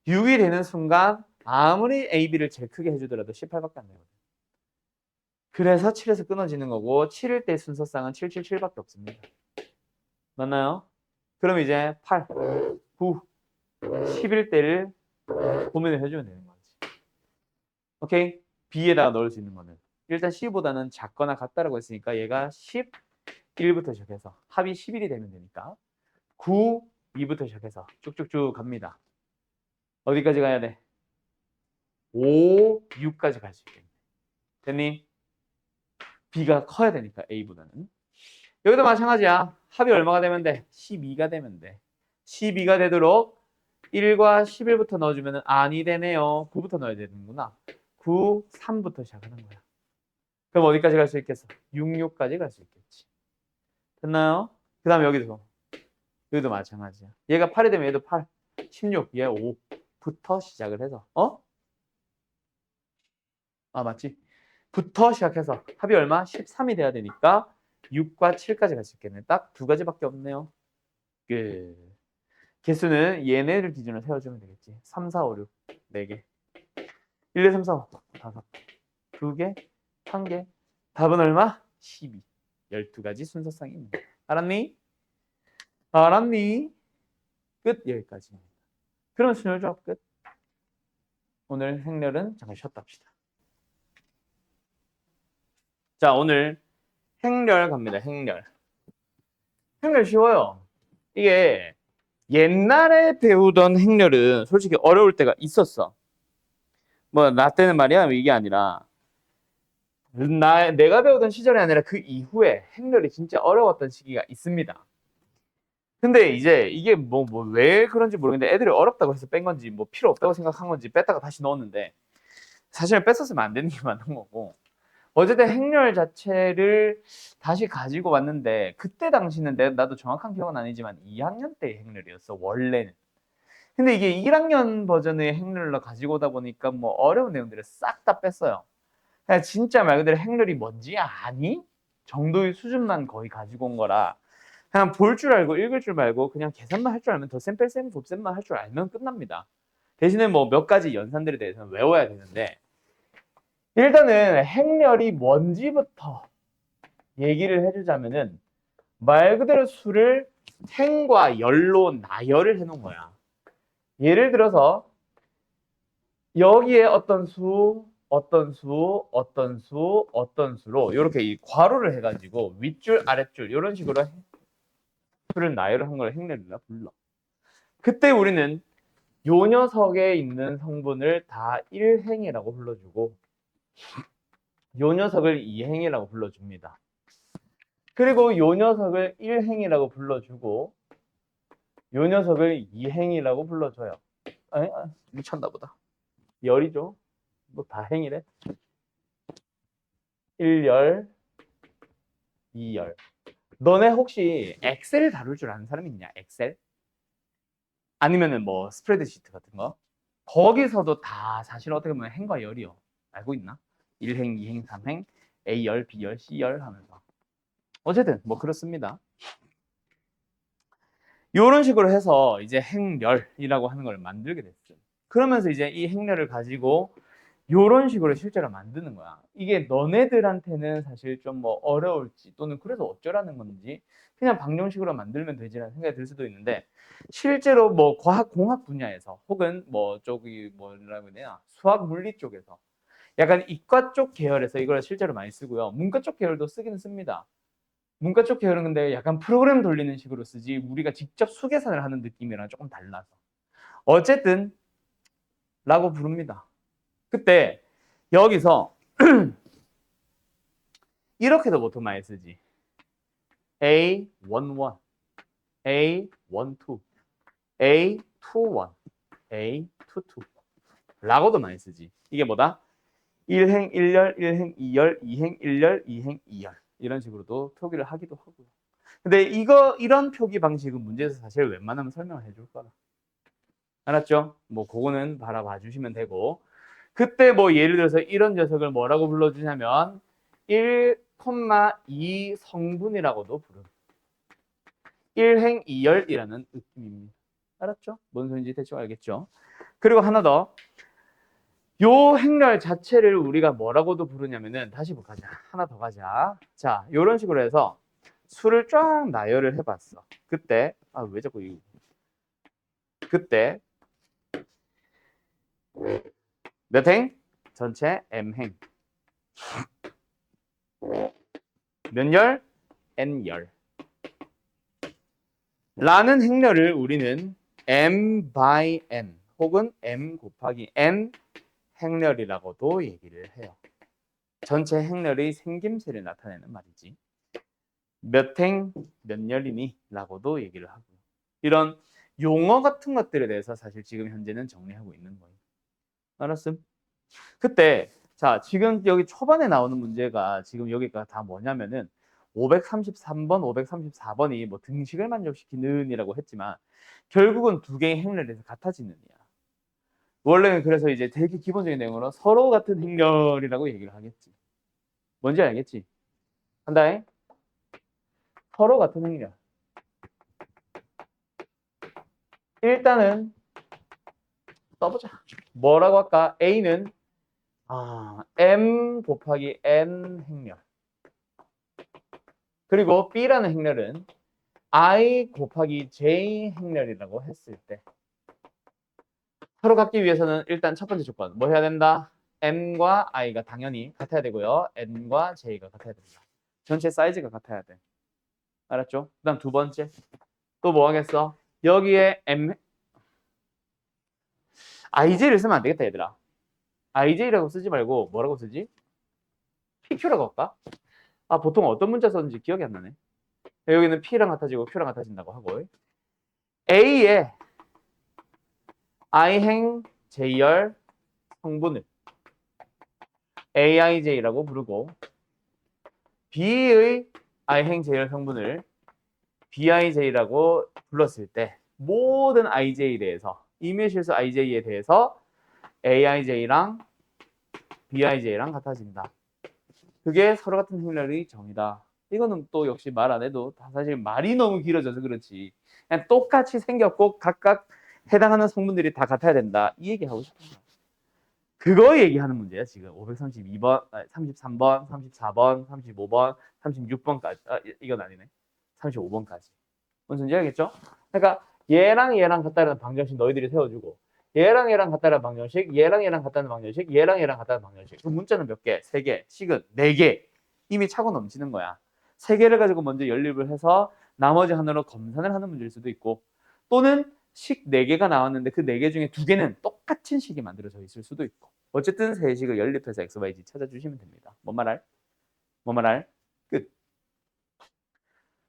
6이 되는 순간 아무리 AB를 제일 크게 해주더라도 18밖에 안 되거든. 그래서 7에서 끊어지는 거고 7일 때 순서상은 777밖에 없습니다. 맞나요? 그럼 이제 8, 9, 10일 때를 고민을 해주면 되는 거지. 오케이? B에다가 넣을 수 있는 거는 일단 C보다는 작거나 같다라고 했으니까 얘가 11부터 시작해서 합이 11이 되면 되니까 9, 2부터 시작해서 쭉쭉쭉 갑니다. 어디까지 가야 돼? 5, 6까지 갈 수 있겠네. 됐니? B가 커야 되니까 A보다는. 여기도 마찬가지야. 합이 얼마가 되면 돼? 12가 되면 돼. 12가 되도록 1과 11부터 넣어주면 아니 되네요. 9부터 넣어야 되는구나. 9, 3부터 시작하는 거야. 그럼 어디까지 갈 수 있겠어? 6, 6까지 갈 수 있겠지. 됐나요? 그 다음에 여기도 마찬가지야. 얘가 8이 되면 얘도 8, 16, 얘 5부터 시작을 해서 맞지? 부터 시작해서 합이 얼마? 13이 돼야 되니까 6과 7까지 갈 수 있겠네. 딱 2가지밖에 없네요. 개수는 얘네를 기준으로 세워주면 되겠지. 3, 4, 5, 6, 4개. 1, 2, 3, 4, 5, 5. 2개, 1개. 답은 얼마? 12. 12가지 순서상이 있네. 알았니? 알았니? 끝. 여기까지입니다. 그러면 순열조합 끝. 오늘 행렬은 잠깐 쉬었다 합시다. 자, 오늘 행렬 갑니다. 행렬. 행렬 쉬워요. 이게 옛날에 배우던 행렬은 솔직히 어려울 때가 있었어. 뭐 나 때는 말이야 이게 아니라 내가 배우던 시절이 아니라 그 이후에 행렬이 진짜 어려웠던 시기가 있습니다. 근데 이제 이게 왜 그런지 모르겠는데 애들이 어렵다고 해서 뺀 건지 뭐 필요 없다고 생각한 건지 뺐다가 다시 넣었는데 사실은 뺐었으면 안 되는 게 맞는 거고 어쨌든 행렬 자체를 다시 가지고 왔는데 그때 당시는 나도 정확한 기억은 아니지만 2학년 때 행렬이었어 원래는. 근데 이게 1학년 버전의 행렬로 가지고 오다 보니까 뭐 어려운 내용들을 싹 다 뺐어요. 그냥 진짜 말 그대로 행렬이 뭔지 아니? 정도의 수준만 거의 가지고 온 거라 그냥 볼 줄 알고 읽을 줄 말고 그냥 계산만 할 줄 알면 덧셈, 뺄셈, 곱셈만 할 줄 알면 끝납니다. 대신에 뭐 몇 가지 연산들에 대해서는 외워야 되는데 일단은 행렬이 뭔지부터 얘기를 해주자면은 말 그대로 수를 행과 열로 나열을 해놓은 거야. 예를 들어서 여기에 어떤 수, 어떤 수, 어떤 수, 어떤 수로 이렇게 이 괄호를 해가지고 윗줄, 아랫줄 이런 식으로 수를 나열한 걸 행렬이라 불러. 그때 우리는 요 녀석에 있는 성분을 다 1행이라고 불러주고 요 녀석을 2행이라고 불러줍니다. 그리고 요 녀석을 1행이라고 불러주고 요 녀석을 2행이라고 불러줘요. 아니, 미쳤나 보다. 열이죠. 뭐 다 행이래. 1열, 2열. 너네 혹시 엑셀 다룰 줄 아는 사람 있냐? 엑셀? 아니면은 뭐 스프레드시트 같은 거? 거기서도 다 사실 어떻게 보면 행과 열이요. 알고 있나? 1행, 2행, 3행, A열, B열, C열 하면서. 어쨌든 뭐 그렇습니다. 이런 식으로 해서 이제 행렬이라고 하는 걸 만들게 됐어요. 그러면서 이제 이 행렬을 가지고 이런 식으로 실제로 만드는 거야. 이게 너네들한테는 사실 좀 뭐 어려울지 또는 그래서 어쩌라는 건지 그냥 방정식으로 만들면 되지라는 생각이 들 수도 있는데 실제로 뭐 과학 공학 분야에서 혹은 뭐 저기 뭐라고 해야 되나 수학 물리 쪽에서 약간 이과 쪽 계열에서 이걸 실제로 많이 쓰고요. 문과 쪽 계열도 쓰기는 씁니다. 문과 쪽 계열은 근데 약간 프로그램 돌리는 식으로 쓰지 우리가 직접 수계산을 하는 느낌이랑 조금 달라서 어쨌든 라고 부릅니다. 그때 여기서 이렇게도 보통 많이 쓰지. A11, A12, A21, A22 라고도 많이 쓰지. 이게 뭐다? 1행 1열, 1행 2열, 2행 1열, 2행 2열 이런 식으로도 표기를 하기도 하고요. 근데 이런 표기 방식은 문제에서 사실 웬만하면 설명을 해줄 거라. 알았죠? 뭐 그거는 바라봐 주시면 되고 그때 뭐 예를 들어서 이런 녀석을 뭐라고 불러주냐면 1,2 성분이라고도 부릅니다. 1행 2열이라는 느낌입니다. 알았죠? 뭔 소리인지 대충 알겠죠? 그리고 하나 더. 요 행렬 자체를 우리가 뭐라고도 부르냐면은 다시 가자. 하나 더 가자. 자, 요런 식으로 해서 수를 쫙 나열을 해봤어. 그때 왜 자꾸 그때 몇 행? 전체 m행. 몇 열? n열. 라는 행렬을 우리는 m by n 혹은 m 곱하기 n 행렬이라고도 얘기를 해요. 전체 행렬의 생김새를 나타내는 말이지. 몇 행, 몇 열이니? 라고도 얘기를 하고요. 이런 용어 같은 것들에 대해서 사실 지금 현재는 정리하고 있는 거예요. 알았음? 그때 자 지금 여기 초반에 나오는 문제가 지금 여기가 다 뭐냐면은 533번, 534번이 뭐 등식을 만족시키는 이라고 했지만 결국은 두 개의 행렬에서 같아지는 이야. 원래는 그래서 이제 되게 기본적인 내용으로 서로 같은 행렬이라고 얘기를 하겠지. 뭔지 알겠지? 한다잉? 서로 같은 행렬. 일단은 써보자. 뭐라고 할까? A는 M 곱하기 N 행렬. 그리고 B라는 행렬은 I 곱하기 J 행렬이라고 했을 때 서로 갖기 위해서는 일단 첫 번째 조건 뭐 해야 된다? M과 I가 당연히 같아야 되고요. N과 J가 같아야 된다. 전체 사이즈가 같아야 돼. 알았죠? 그 다음 두 번째 또 뭐 하겠어? 여기에 IJ를 쓰면 안 되겠다 얘들아. IJ라고 쓰지 말고 뭐라고 쓰지? PQ라고 할까? 보통 어떤 문자 썼는지 기억이 안 나네. 여기는 P랑 같아지고 Q랑 같아진다고 하고 A에 I행 J열 성분을 AIJ라고 부르고 B의 I행 J열 성분을 BIJ라고 불렀을 때 모든 IJ에 대해서 임의실수 ij에 대해서 aij랑 bij랑 같아진다. 그게 서로 같은 행렬의 정의다. 이거는 또 역시 말 안 해도 사실 말이 너무 길어져서 그렇지. 그냥 똑같이 생겼고 각각 해당하는 성분들이 다 같아야 된다. 이 얘기하고 싶은 거야. 그거 얘기하는 문제야 지금. 532번, 33번, 34번, 35번, 36번까지. 이건 아니네. 35번까지. 무슨 소리인지 알겠죠? 그러니까 얘랑 얘랑 같다는 방정식 너희들이 세워주고 얘랑 얘랑 같다는 방정식, 얘랑 얘랑 같다는 방정식, 얘랑 얘랑 같다는 방정식. 그럼 문자는 몇 개? 3개, 식은 4개. 이미 차고 넘치는 거야. 3개를 가지고 먼저 연립을 해서 나머지 하나로 검산을 하는 문제일 수도 있고 또는 식 4개가 나왔는데 그 4개 중에 2개는 똑같은 식이 만들어져 있을 수도 있고 어쨌든 세 식을 연립해서 x, y, z 찾아주시면 됩니다. 뭔 말할? 뭔 말할? 끝.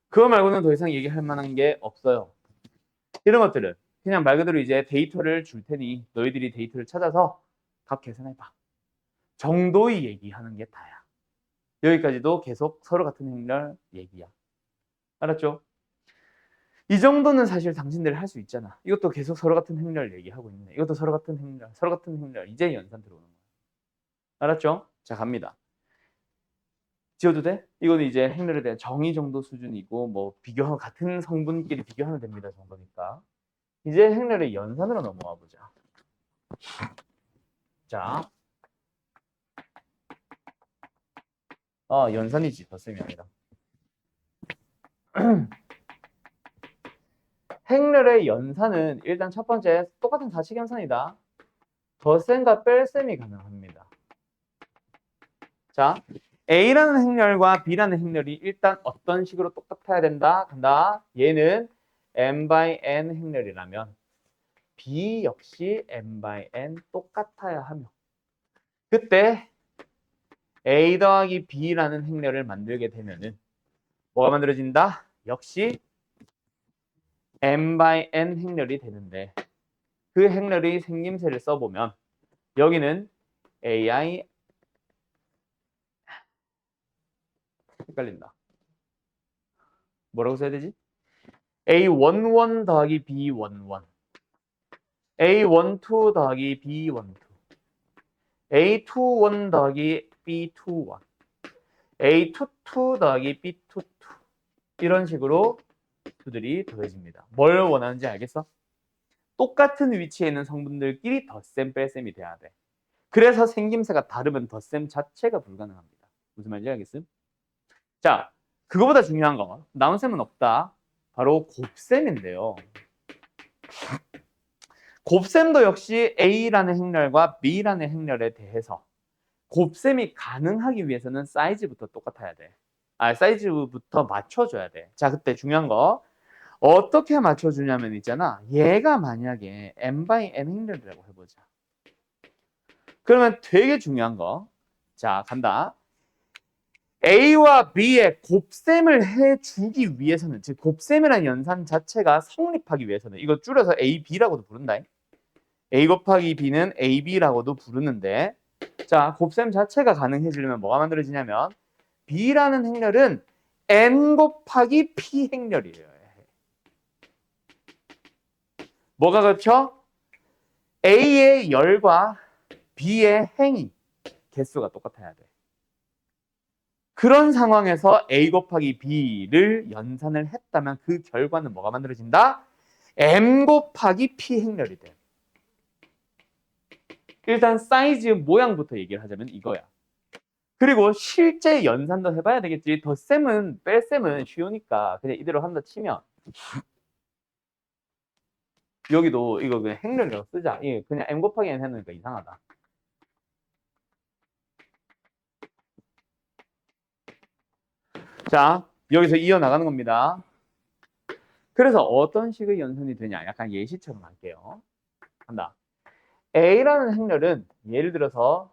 그거 말고는 더 이상 얘기할 만한 게 없어요. 이런 것들은 그냥 말 그대로 이제 데이터를 줄 테니 너희들이 데이터를 찾아서 각 계산해봐. 정도의 얘기하는 게 다야. 여기까지도 계속 서로 같은 행렬 얘기야. 알았죠? 이 정도는 사실 당신들이 할 수 있잖아. 이것도 계속 서로 같은 행렬 얘기하고 있네. 이것도 서로 같은 행렬, 서로 같은 행렬. 이제 연산 들어오는 거야. 알았죠? 자, 갑니다. 지워도 돼? 이거는 이제 행렬에 대한 정의 정도 수준이고 뭐 비교하고 같은 성분끼리 비교하면 됩니다 정도니까. 이제 행렬의 연산으로 넘어가 보자. 자, 연산이지 덧셈이 아니라. 행렬의 연산은 일단 첫 번째 똑같은 가치 연산이다. 덧셈과 뺄셈이 가능합니다. 자, A라는 행렬과 B라는 행렬이 일단 어떤 식으로 똑같아야 된다? 간다. 얘는 n by n 행렬이라면 B 역시 n by n 똑같아야 하며 그때 A 더하기 B라는 행렬을 만들게 되면은 뭐가 만들어진다? 역시 n by n 행렬이 되는데 그 행렬의 생김새를 써보면 여기는 AI 헷갈린다. 뭐라고 써야 되지? A11 더하기 B11 A12 더하기 B12 A21 더하기 B21 A22 더하기 B22 이런 식으로 수들이 더해집니다. 뭘 원하는지 알겠어? 똑같은 위치에 있는 성분들끼리 덧셈 뺄셈이 돼야 돼. 그래서 생김새가 다르면 덧셈 자체가 불가능합니다. 무슨 말인지 알겠음? 자, 그거보다 중요한 거 나눗셈은 없다. 바로 곱셈인데요. 곱셈도 역시 A라는 행렬과 B라는 행렬에 대해서 곱셈이 가능하기 위해서는 사이즈부터 똑같아야 돼. 사이즈부터 맞춰줘야 돼. 자, 그때 중요한 거 어떻게 맞춰주냐면 있잖아. 얘가 만약에 n by n 행렬이라고 해보자. 그러면 되게 중요한 거. 자, 간다. A와 B의 곱셈을 해주기 위해서는 즉 곱셈이라는 연산 자체가 성립하기 위해서는 이거 줄여서 A, B라고도 부른다. A 곱하기 B는 AB라고도 부르는데 자 곱셈 자체가 가능해지려면 뭐가 만들어지냐면 B라는 행렬은 N 곱하기 P 행렬이에요. 뭐가 그렇죠? A의 열과 B의 행이 개수가 똑같아야 돼. 그런 상황에서 A 곱하기 B를 연산을 했다면 그 결과는 뭐가 만들어진다? M 곱하기 P 행렬이 돼. 일단 사이즈 모양부터 얘기를 하자면 이거야. 그리고 실제 연산도 해봐야 되겠지. 덧셈은 뺄셈은 쉬우니까 그냥 이대로 한다 치면 여기도 이거 그냥 행렬이라고 쓰자. 이게 그냥 M 곱하기 N 해놓으니까 이상하다. 자, 여기서 이어나가는 겁니다. 그래서 어떤 식의 연산이 되냐? 약간 예시처럼 할게요. 간다. A라는 행렬은 예를 들어서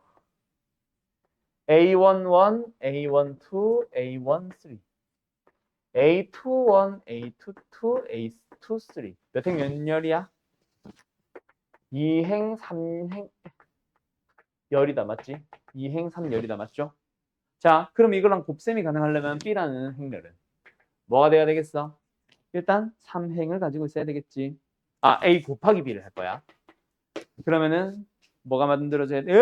A11, A12, A13 A21, A22, A23 몇 행 몇 열이야? 2행, 3행 열이다 맞지? 2행, 3열이다 맞죠? 자 그럼 이거랑 곱셈이 가능하려면 B라는 행렬은 뭐가 돼야 되겠어? 일단 3행을 가지고 있어야 되겠지. A 곱하기 B를 할 거야. 그러면은 뭐가 만들어져야 돼?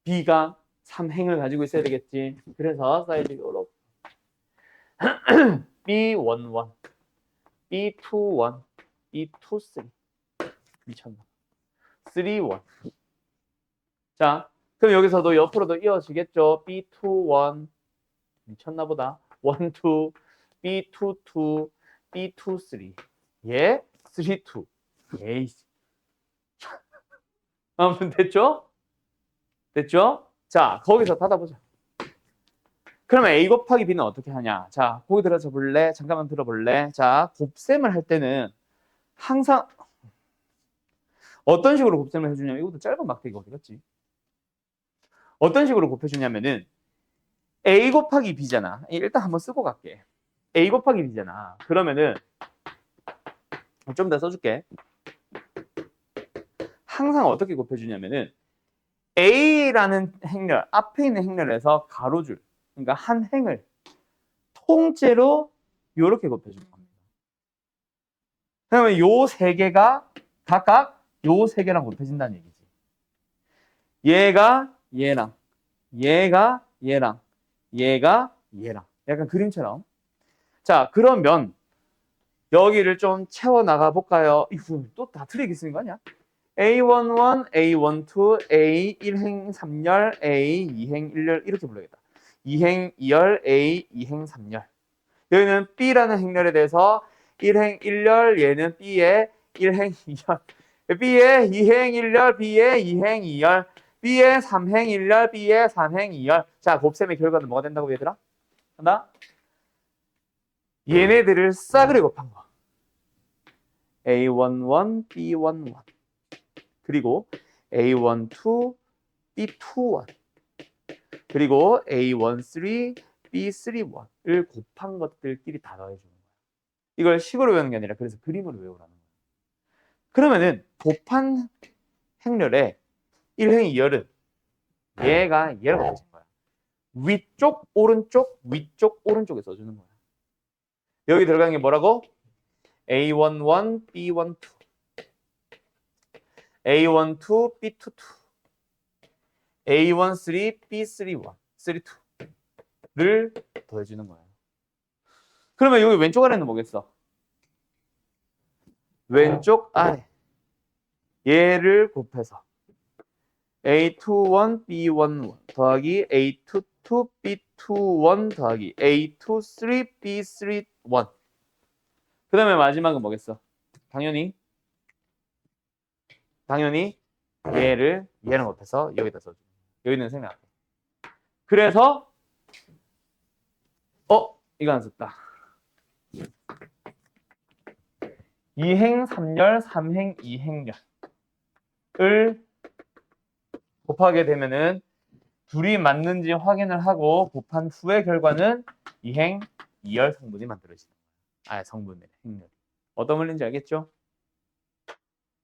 B가 3행을 가지고 있어야 되겠지. 그래서 사이즈 요렇게 B11, B21, B23 미쳤나? 31. 자, 그럼 여기서도 옆으로도 이어지겠죠. B21 미쳤나 보다. 1, 2, B22, B23. 예? 32. 에이씨. 아무튼 됐죠? 됐죠? 자, 거기서 닫아보자. 그러면 A 곱하기 B는 어떻게 하냐? 자, 거기 들어서 볼래? 잠깐만 들어볼래? 자, 곱셈을 할 때는 항상 어떤 식으로 곱셈을 해주냐면 이것도 짧은 막대기 어디 갔지? 어떤 식으로 곱해주냐면은 A 곱하기 B잖아. 일단 한번 쓰고 갈게. A 곱하기 B잖아. 그러면은 좀 더 써줄게. 항상 어떻게 곱해주냐면은 A라는 행렬, 앞에 있는 행렬에서 가로줄, 그러니까 한 행을 통째로 이렇게 곱해주는 겁니다. 그러면 요 세 개가 각각 요 세 개랑 곱해진다는 얘기지. 얘가 얘랑, 얘가 얘랑, 얘가 얘랑. 약간 그림처럼. 자, 그러면 여기를 좀 채워나가 볼까요? 이거 또 다 틀리게 쓰는 거 아니야? A11, A12, A1행 3열, A2행 1열 이렇게 불러야겠다. 2행 2열, A2행 3열. 여기는 B라는 행렬에 대해서 1행 1열, 얘는 B의 1행 2열. B의 2행 1열, B의 2행 2열, B의 3행 1열, B의 3행 2열. 자, 곱셈의 결과는 뭐가 된다고 얘들아? 한다? 얘네들을 싸그리 곱한 거. A11, B11. 그리고 A12, B21. 그리고 A13, B31을 곱한 것들끼리 다 더해주는 거야. 이걸 식으로 외우는 게 아니라 그래서 그림으로 외우라는 거야. 그러면은 곱한 행렬에 1행 2열은 얘가 얘랑 곱해진 거야. 위쪽, 오른쪽, 위쪽, 오른쪽에 써주는 거야. 여기 들어가는 게 뭐라고? A11, B12, A12, B22, A13, B31, 32를 더해주는 거예요. 그러면 여기 왼쪽 아래는 뭐겠어? 왼쪽 아래 얘를 곱해서 A21, B11 더하기 A22, B21 더하기 A23, B31. 그 다음에 마지막은 뭐겠어? 당연히 얘를 얘랑 곱해서 여기다 써줘. 여기는 생략. 그래서 이거 안 썼다. 2행 3열, 3행 2행열을 곱하게 되면은 둘이 맞는지 확인을 하고 곱한 후의 결과는 2행 2열 성분이 만들어지는 거야. 성분의 행렬이. 어떤 원리인지 알겠죠?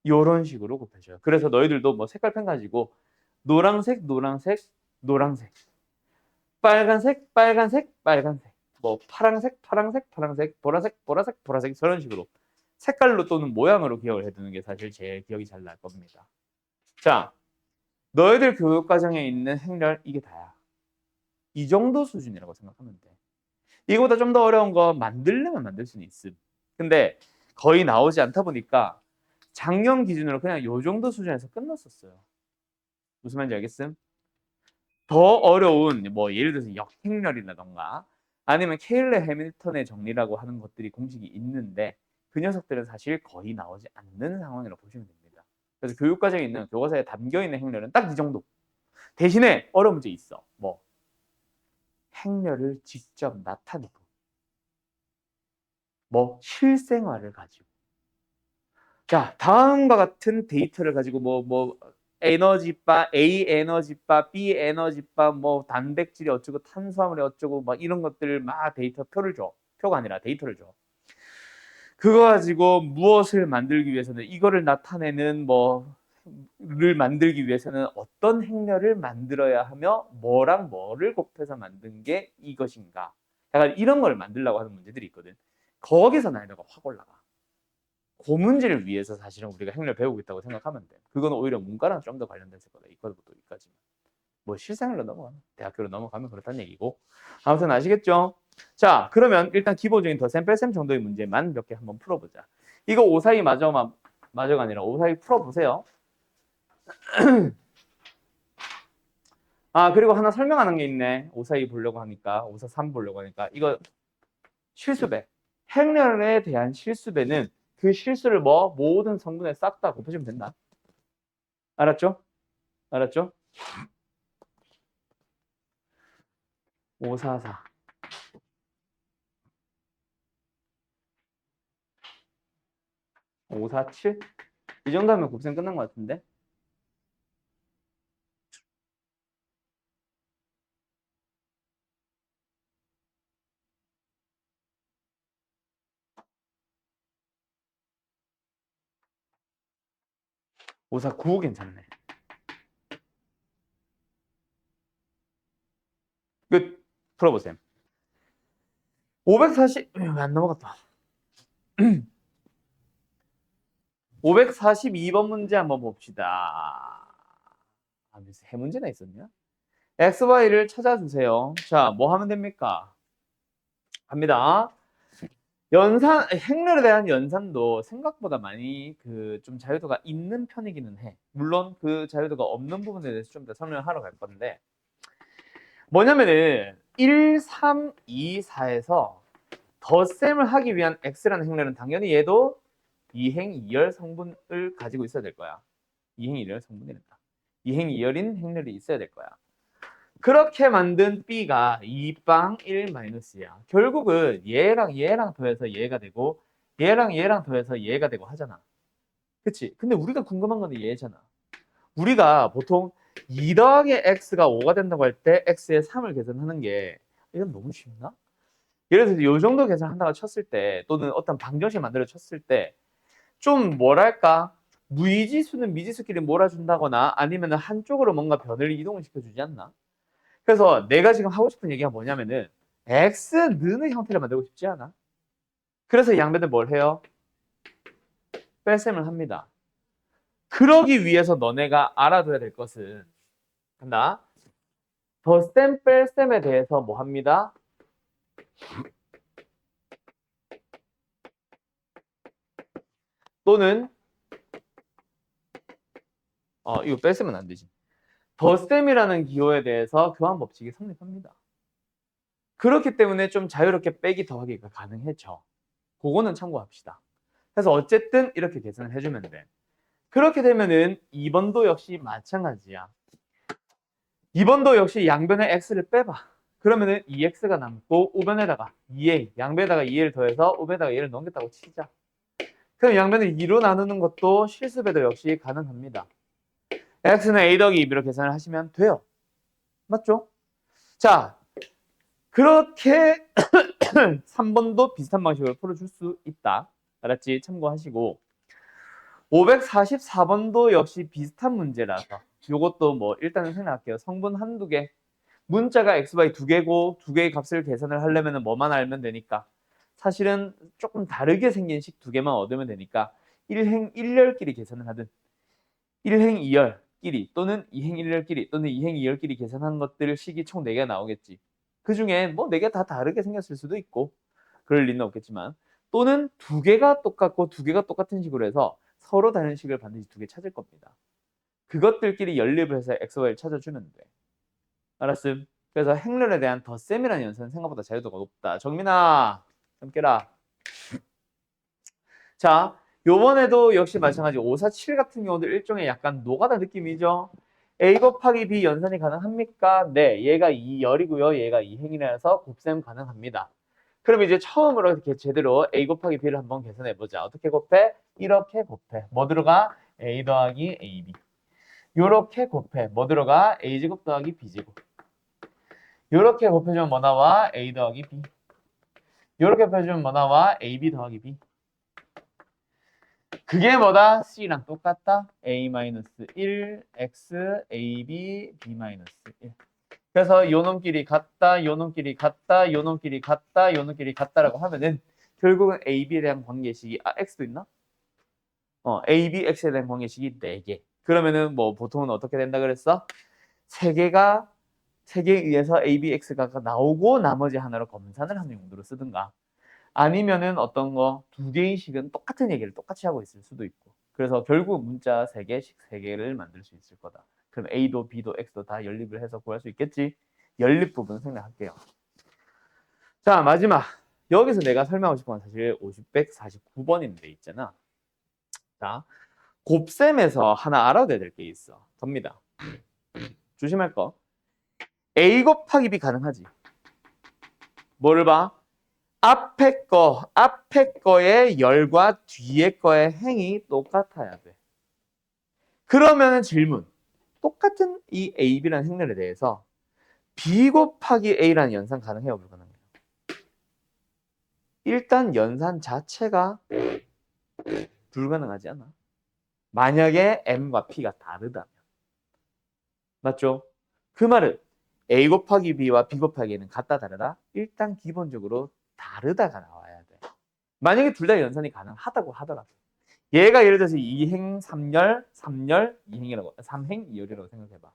이런 식으로 곱해줘요. 그래서 너희들도 뭐 색깔펜 가지고 노란색, 노란색, 노란색, 빨간색, 빨간색, 빨간색, 뭐 파란색, 파란색, 파란색, 보라색, 보라색, 보라색 저런 식으로 색깔로 또는 모양으로 기억을 해두는 게 사실 제일 기억이 잘 날 겁니다. 자, 너희들 교육 과정에 있는 행렬 이게 다야. 이 정도 수준이라고 생각하면 돼. 이거보다 좀 더 어려운 거 만들려면 만들 수는 있음. 근데 거의 나오지 않다 보니까 작년 기준으로 그냥 요 정도 수준에서 끝났었어요. 무슨 말인지 알겠음? 더 어려운 뭐 예를 들어서 역행렬이라던가 아니면 케일러 해밀턴의 정리라고 하는 것들이 공식이 있는데 그 녀석들은 사실 거의 나오지 않는 상황이라고 보시면 됩니다. 그래서 교육과정에 있는 교과서에 담겨있는 행렬은 딱 이 정도. 대신에 어려운 문제 있어. 뭐 행렬을 직접 나타내고 뭐 실생활을 가지고 자 다음과 같은 데이터를 가지고 뭐 에너지바, A 에너지바, B 에너지바, 뭐 단백질이 어쩌고 탄수화물이 어쩌고 막 이런 것들 막 데이터 표를 줘. 표가 아니라 데이터를 줘. 그거 가지고 무엇을 만들기 위해서는 이거를 나타내는 뭐를 만들기 위해서는 어떤 행렬을 만들어야 하며 뭐랑 뭐를 곱해서 만든 게 이것인가. 약간 이런 걸 만들려고 하는 문제들이 있거든. 거기서 난이도가 확 올라가. 그 문제를 위해서 사실은 우리가 행렬 배우고 있다고 생각하면 돼. 그건 오히려 문과랑 좀 더 관련됐을 거다. 이과부터 여기까지. 뭐 실생활로 넘어가, 대학교로 넘어가면 그렇다는 얘기고. 아무튼 아시겠죠? 자, 그러면 일단 기본적인 덧셈 뺄셈 정도의 문제만 몇 개 한번 풀어보자. 이거 542 마저가 아니라 542 풀어보세요. 아, 그리고 하나 설명하는 게 있네. 542 보려고 하니까, 543 보려고 하니까. 이거 실수배. 행렬에 대한 실수배는 그 실수를 뭐 모든 성분에 싹 다 곱해주면 된다. 알았죠? 알았죠? 544 547 이 정도 하면 곱셈 끝난 것 같은데. 오사 9 괜찮네. 끝. 풀어보세요. 540 왜 안 넘어갔다. 542번 문제 한번 봅시다. 아, 무슨 해 문제나 있었냐? XY를 찾아주세요. 자, 뭐 하면 됩니까? 갑니다. 행렬에 대한 연산도 생각보다 많이 좀 자유도가 있는 편이기는 해. 물론 그 자유도가 없는 부분에 대해서 좀 더 설명을 하러 갈 건데, 뭐냐면은 1, 3, 2, 4에서 덧셈을 하기 위한 X라는 행렬은 당연히 얘도 이행 이열 성분을 가지고 있어야 될 거야. 이행 이열 성분이란다. 이행 이열인 행렬이 있어야 될 거야. 그렇게 만든 B가 2빵 1-야. 결국은 얘랑 더해서 얘가 되고 얘랑 더해서 얘가 되고 하잖아. 그치? 근데 우리가 궁금한 건 얘잖아. 우리가 보통 2 더하기 X가 5가 된다고 할 때 X의 3을 계산하는 게 이건 너무 쉽나? 예를 들어서 이 정도 계산한다고 쳤을 때 또는 어떤 방정식 만들어 쳤을 때 좀 뭐랄까 무의지수는 미지수끼리 몰아준다거나 아니면 한쪽으로 뭔가 변을 이동을 시켜주지 않나? 그래서 내가 지금 하고 싶은 얘기가 뭐냐면은 X는 형태를 만들고 싶지 않아. 그래서 양배들 뭘 해요? 뺄셈을 합니다. 그러기 위해서 너네가 알아둬야 될 것은 한다. 덧셈 뺄셈에 대해서 뭐 합니다? 또는 이거 뺄셈은 안 되지. 덧셈이라는 기호에 대해서 교환 법칙이 성립합니다. 그렇기 때문에 좀 자유롭게 빼기 더하기가 가능해져. 그거는 참고합시다. 그래서 어쨌든 이렇게 계산을 해주면 돼. 그렇게 되면은 2번도 역시 마찬가지야. 2번도 역시 양변에 x를 빼봐. 그러면은 2x가 남고 우변에다가 2a, 양변에다가 2a를 더해서 우변에다가 얘를 넘겼다고 치자. 그럼 양변을 2로 나누는 것도 실수배도 역시 가능합니다. x는 a 더하기 2b로 계산을 하시면 돼요. 맞죠? 자, 그렇게 3번도 비슷한 방식으로 풀어줄 수 있다. 알았지? 참고하시고 544번도 역시 비슷한 문제라서 이것도 뭐 일단은 생각할게요. 성분 한두 개. 문자가 xy 두 개고 두 개의 값을 계산을 하려면 뭐만 알면 되니까 사실은 조금 다르게 생긴 식 두 개만 얻으면 되니까 1행 1열끼리 계산을 하든 1행 2열끼리 또는 2행 1열끼리 또는 2행 2열끼리 계산한 것들 식이 총 4개가 나오겠지. 그 중에 뭐 4개 다 다르게 생겼을 수도 있고 그럴 리는 없겠지만 또는 두 개가 똑같고 두 개가 똑같은 식으로 해서 서로 다른 식을 반드시 두 개 찾을 겁니다. 그것들끼리 연립을 해서 xy를 찾아주면 돼. 알았음? 그래서 행렬에 대한 덧셈이라는 연산은 생각보다 자유도가 높다. 정민아, 좀 깨라. 자, 요번에도 역시 마찬가지 547 같은 경우도 일종의 약간 노가다 느낌이죠. A 곱하기 B 연산이 가능합니까? 네, 얘가 2열이고요. 얘가 2행이라서 곱셈 가능합니다. 그럼 이제 처음으로 이렇게 제대로 A 곱하기 B를 한번 계산해보자. 어떻게 곱해? 이렇게 곱해. 뭐 들어가? A 더하기 AB. 요렇게 곱해. 뭐 들어가? A제곱 더하기 B제곱. 요렇게 곱해주면 뭐 나와? A 더하기 B. 요렇게 곱해주면 뭐 나와? AB 더하기 B. 그게 뭐다? C랑 똑같다. A-1, X, AB, B-1. 그래서 요놈끼리 같다, 요놈끼리 같다, 요놈끼리 같다, 요놈끼리 같다라고 하면은 결국은 AB에 대한 관계식이 X도 있나? AB, X에 대한 관계식이 4개. 그러면은 뭐 보통은 어떻게 된다 그랬어? 3개에 의해서 AB, X가 나오고 나머지 하나로 검산을 하는 용도로 쓰든가. 아니면은 어떤 거 2개의 식은 똑같은 얘기를 똑같이 하고 있을 수도 있고. 그래서 결국 문자 3개씩 3개를 만들 수 있을 거다. 그럼 A도 B도 X도 다 연립을 해서 구할 수 있겠지? 연립 부분 생략할게요. 자, 마지막. 여기서 내가 설명하고 싶은 건 사실 549번인데 있잖아. 자, 곱셈에서 하나 알아둬야 될 게 있어. 접니다. 조심할 거. A 곱하기 B 가능하지. 뭐를 봐? 앞에 거의 열과 뒤에 거의 행이 똑같아야 돼. 그러면 질문. 똑같은 이 A, B라는 행렬에 대해서 B 곱하기 A라는 연산 가능해요? 불가능해요? 일단 연산 자체가 불가능하지 않아? 만약에 M과 P가 다르다면. 맞죠? 그 말은 A 곱하기 B와 B 곱하기 A는 같다 다르다? 일단 기본적으로 다르다가 나와야 돼. 만약에 둘 다 연산이 가능하다고 하더라도 얘가 예를 들어서 2행 3열, 3열 2행이라고 3행 2열이라고 생각해봐.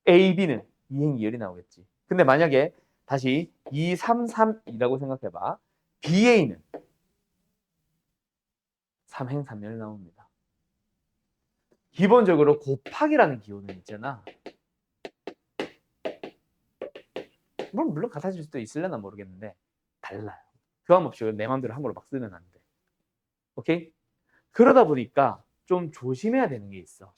A, B는 2행 2열이 나오겠지. 근데 만약에 다시 2, 3, 3이라고 생각해봐. BA는 3행 3열 나옵니다. 기본적으로 곱하기라는 기호는 있잖아. 물론 같아질 수도 있을려나 모르겠는데 달라요. 교환 법칙을 내 마음대로 한글로 막 쓰면 안 돼. 오케이? 그러다 보니까 좀 조심해야 되는 게 있어.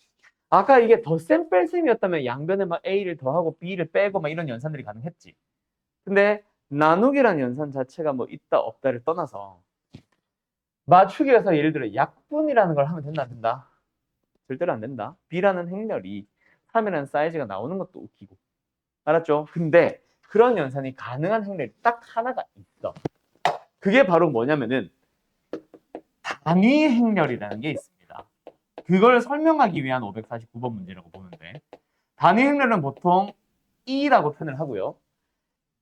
아까 이게 덧셈 뺄셈이었다면 양변에 막 A를 더하고 B를 빼고 막 이런 연산들이 가능했지. 근데 나누기라는 연산 자체가 뭐 있다 없다를 떠나서 맞추기에서 예를 들어 약분이라는 걸 하면 된다 안 된다? 절대로 안 된다. B라는 행렬이 3이라는 사이즈가 나오는 것도 웃기고. 알았죠? 근데 그런 연산이 가능한 행렬이 딱 하나가 있어. 그게 바로 뭐냐면은 단위 행렬이라는 게 있습니다. 그걸 설명하기 위한 549번 문제라고 보는데 단위 행렬은 보통 E라고 표현을 하고요.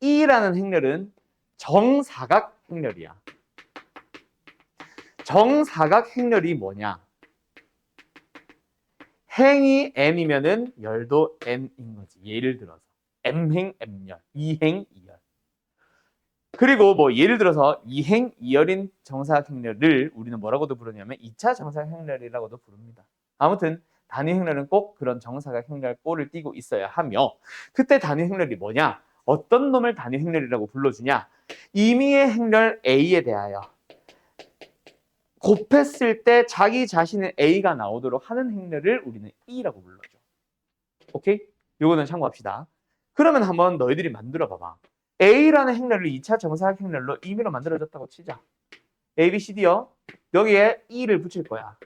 E라는 행렬은 정사각 행렬이야. 정사각 행렬이 뭐냐? 행이 M이면은 열도 M인 거지. 예를 들어서 M행 M열, 2행 2열. 그리고 뭐 예를 들어서 2행 2열인 정사각 행렬을 우리는 뭐라고도 부르냐면 2차 정사각 행렬이라고도 부릅니다. 아무튼 단위 행렬은 꼭 그런 정사각 행렬 꼴을 띄고 있어야 하며 그때 단위 행렬이 뭐냐? 어떤 놈을 단위 행렬이라고 불러주냐? 임의의 행렬 A에 대하여 곱했을 때 자기 자신의 A가 나오도록 하는 행렬을 우리는 E라고 불러줘. 오케이? 요거는 참고합시다. 그러면 한번 너희들이 만들어 봐봐. A라는 행렬을 2차 정사각 행렬로 임의로 만들어졌다고 치자. A, B, C, D요. 여기에 E를 붙일 거야.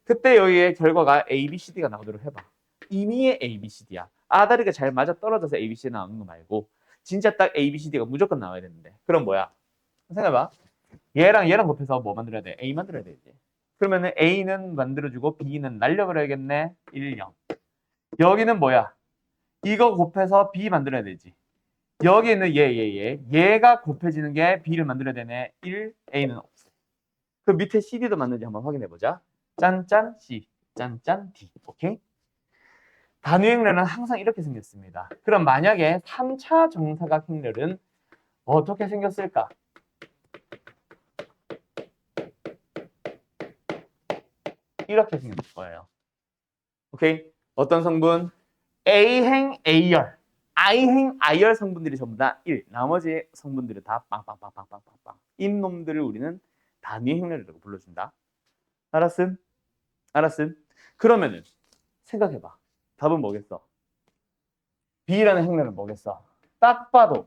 그때 여기에 결과가 A, B, C, D가 나오도록 해봐. 임의의 A, B, C, D야. 아다리가 잘 맞아 떨어져서 A, B, C 나오는 거 말고 진짜 딱 A, B, C, D가 무조건 나와야 되는데 그럼 뭐야? 생각해봐. 얘랑 곱해서 뭐 만들어야 돼? A 만들어야 되지. 그러면은 A는 만들어주고 B는 날려버려야겠네. 1, 0. 여기는 뭐야? 이거 곱해서 B 만들어야 되지. 여기는 얘가 곱해지는 게 B를 만들어야 되네. 1, A는 없어. 그 밑에 CD도 맞는지 한번 확인해 보자. 짠짠 C, 짠짠 D. 오케이? 단위 행렬은 항상 이렇게 생겼습니다. 그럼 만약에 3차 정사각 행렬은 어떻게 생겼을까? 이렇게 생겼을 거예요. 오케이? 어떤 성분? A행 A열, I행 I열 성분들이 전부 다 1. 나머지 성분들은 다 빵빵빵빵빵빵빵. 이 놈들을 우리는 단위 행렬이라고 불러준다. 알았음? 알았음? 그러면은 생각해봐. 답은 뭐겠어? B라는 행렬은 뭐겠어? 딱 봐도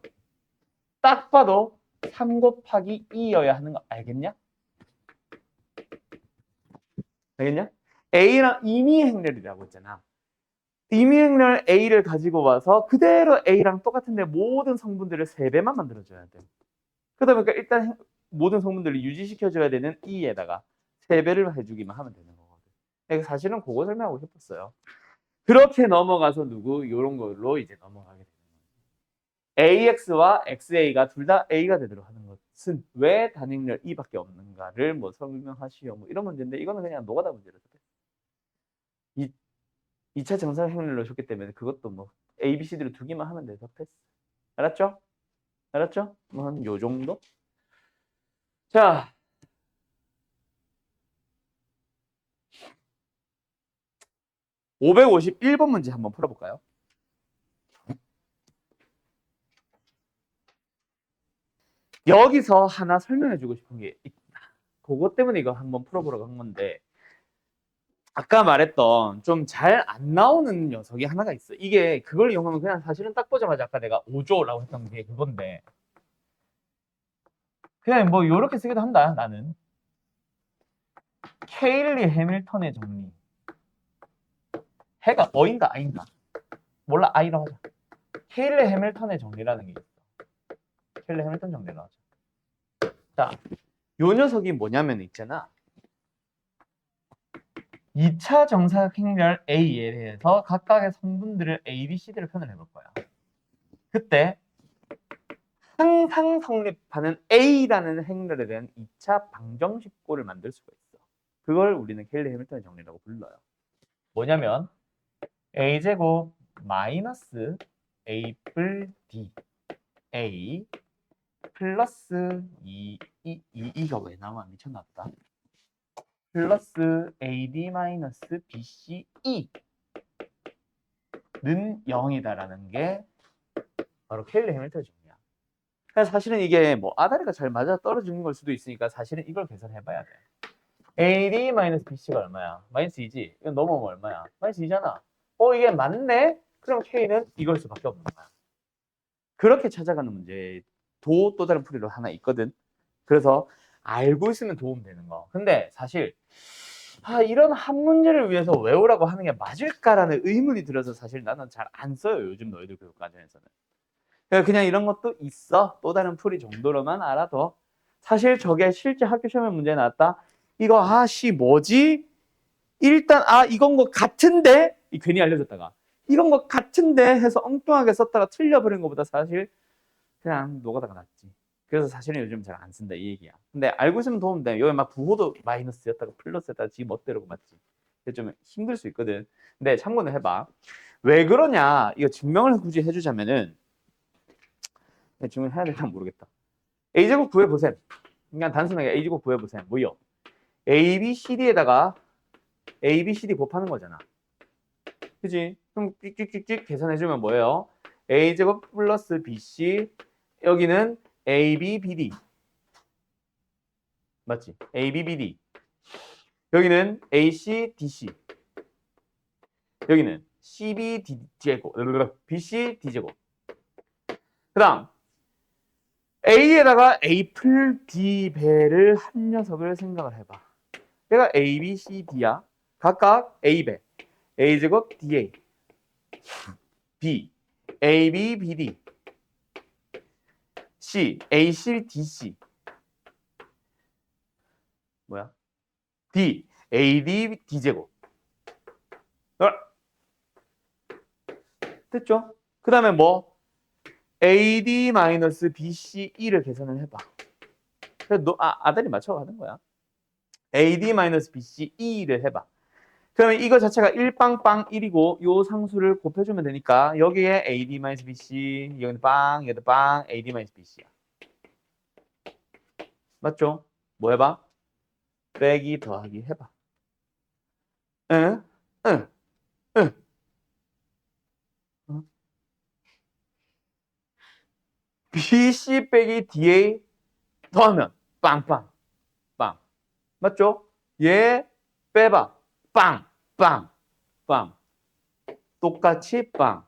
3 곱하기 2여야 하는 거 알겠냐? 알겠냐? A랑 임의 행렬이라고 했잖아. 임의 행렬 A를 가지고 와서 그대로 A랑 똑같은데 모든 성분들을 3배만 만들어줘야 돼. 그러다 보니까 일단 모든 성분들을 유지시켜줘야 되는 E에다가 3배를 해주기만 하면 되는 거거든. 사실은 그거 설명하고 싶었어요. 그렇게 넘어가서 이런 걸로 이제 넘어가게 되는 거예요. AX와 XA가 둘 다 A가 되도록 하는 것은 왜 단행렬 E밖에 없는가를 뭐 설명하시오. 뭐 이런 문제인데 이거는 그냥 노가다 문제로. 이 2차 정사각형을 넣으셨기 때문에 그것도 뭐 A, B, C, D로 두 개만 하면 돼서 패스. 알았죠? 알았죠? 뭐 한 요 정도? 자, 551번 문제 한번 풀어볼까요? 여기서 하나 설명해주고 싶은 게 있다. 그것 때문에 이거 한번 풀어보려고 한 건데 아까 말했던 좀 잘 안 나오는 녀석이 하나가 있어. 이게 그걸 이용하면 그냥 사실은 딱 보자마자 아까 내가 5조라고 했던 게 그건데 그냥 뭐 요렇게 쓰기도 한다 나는. 케일리 해밀턴의 정리. 해가 어인가 아인가? 몰라 아이라고 하자. 케일리 해밀턴의 정리라는 게 있어. 케일리 해밀턴 정리라고 하자. 자, 요 녀석이 뭐냐면 있잖아. 2차 정사각형렬 A에 대해서 각각의 성분들을 A, B, C, D를 표현을 해볼 거야. 그때 항상 성립하는 A라는 행렬에 대한 2차 방정식꼴을 만들 수가 있어. 그걸 우리는 케일리 해밀턴의 정리라고 불러요. 뭐냐면 A제곱 마이너스 A뿔 D A 플러스 2가 왜 나와? 미쳤나보다. 플러스 AD 마이너스 BC E는 0이다라는 게 바로 케일리 해밀턴 정리야. 그래서 사실은 이게 뭐 아다리가 잘 맞아 떨어지는 걸 수도 있으니까 사실은 이걸 계산해봐야 돼. AD 마이너스 BC가 얼마야? 마이너스 2지? 이건 넘어오면 얼마야? 마이너스 2잖아. 이게 맞네? 그럼 K는 이걸 수밖에 없는 거야. 그렇게 찾아가는 문제도 또 다른 풀이로 하나 있거든. 그래서 알고 있으면 도움 되는 거. 근데 사실 이런 한 문제를 위해서 외우라고 하는 게 맞을까라는 의문이 들어서 사실 나는 잘 안 써요. 요즘 너희들 교육과정에서는. 그냥 이런 것도 있어. 또 다른 풀이 정도로만 알아도. 사실 저게 실제 학교 시험에 문제 나왔다. 이거 뭐지? 일단 이건 것 같은데 괜히 알려줬다가 이건 것 같은데 해서 엉뚱하게 썼다가 틀려버린 것보다 사실 그냥 노가다가 낫지. 그래서 사실은 요즘 잘 안 쓴다 이 얘기야. 근데 알고 있으면 도움 돼. 여기 막 부호도 마이너스였다가 플러스였다가 지 멋대로 맞지. 좀 힘들 수 있거든. 근데 참고는 해봐. 왜 그러냐? 이거 증명을 굳이 해주자면은 증명해야 될지 모르겠다. A제곱 구해보셈. 그냥 단순하게 A제곱 구해보셈. 뭐요? A, B, C, D에다가 A, B, C, D 곱하는 거잖아. 그지? 그럼 찍찍찍찍 계산해주면 뭐예요? A제곱 플러스 BC 여기는 AB, BD 맞지? AB, BD 여기는 AC, DC 여기는 CB, D제곱 BC, D제곱 그 다음 A에다가 A 풀 D 배를 한 녀석을 생각을 해봐. 얘가 A, B, C, D야. 각각 A 배 A제곱 DA B AB, BD C AC, DC 뭐야? D AD, D제곱 됐죠? 그 다음에 뭐 AD-BCE를 계산을 해봐. 그래서 아다리 맞춰가는 거야. AD-BCE를 해봐. 그러면 이거 자체가 1빵빵 1이고 요 상수를 곱해주면 되니까 여기에 AD-BC 여기는 빵 여기도 빵 AD-BC야. 맞죠? 뭐 해봐? 빼기 더하기 해봐. 응? 응? 응? BC 빼기 DA 더하면 빵빵 빵. 맞죠? 얘 빼봐. 빵, 빵, 빵. 똑같이 빵.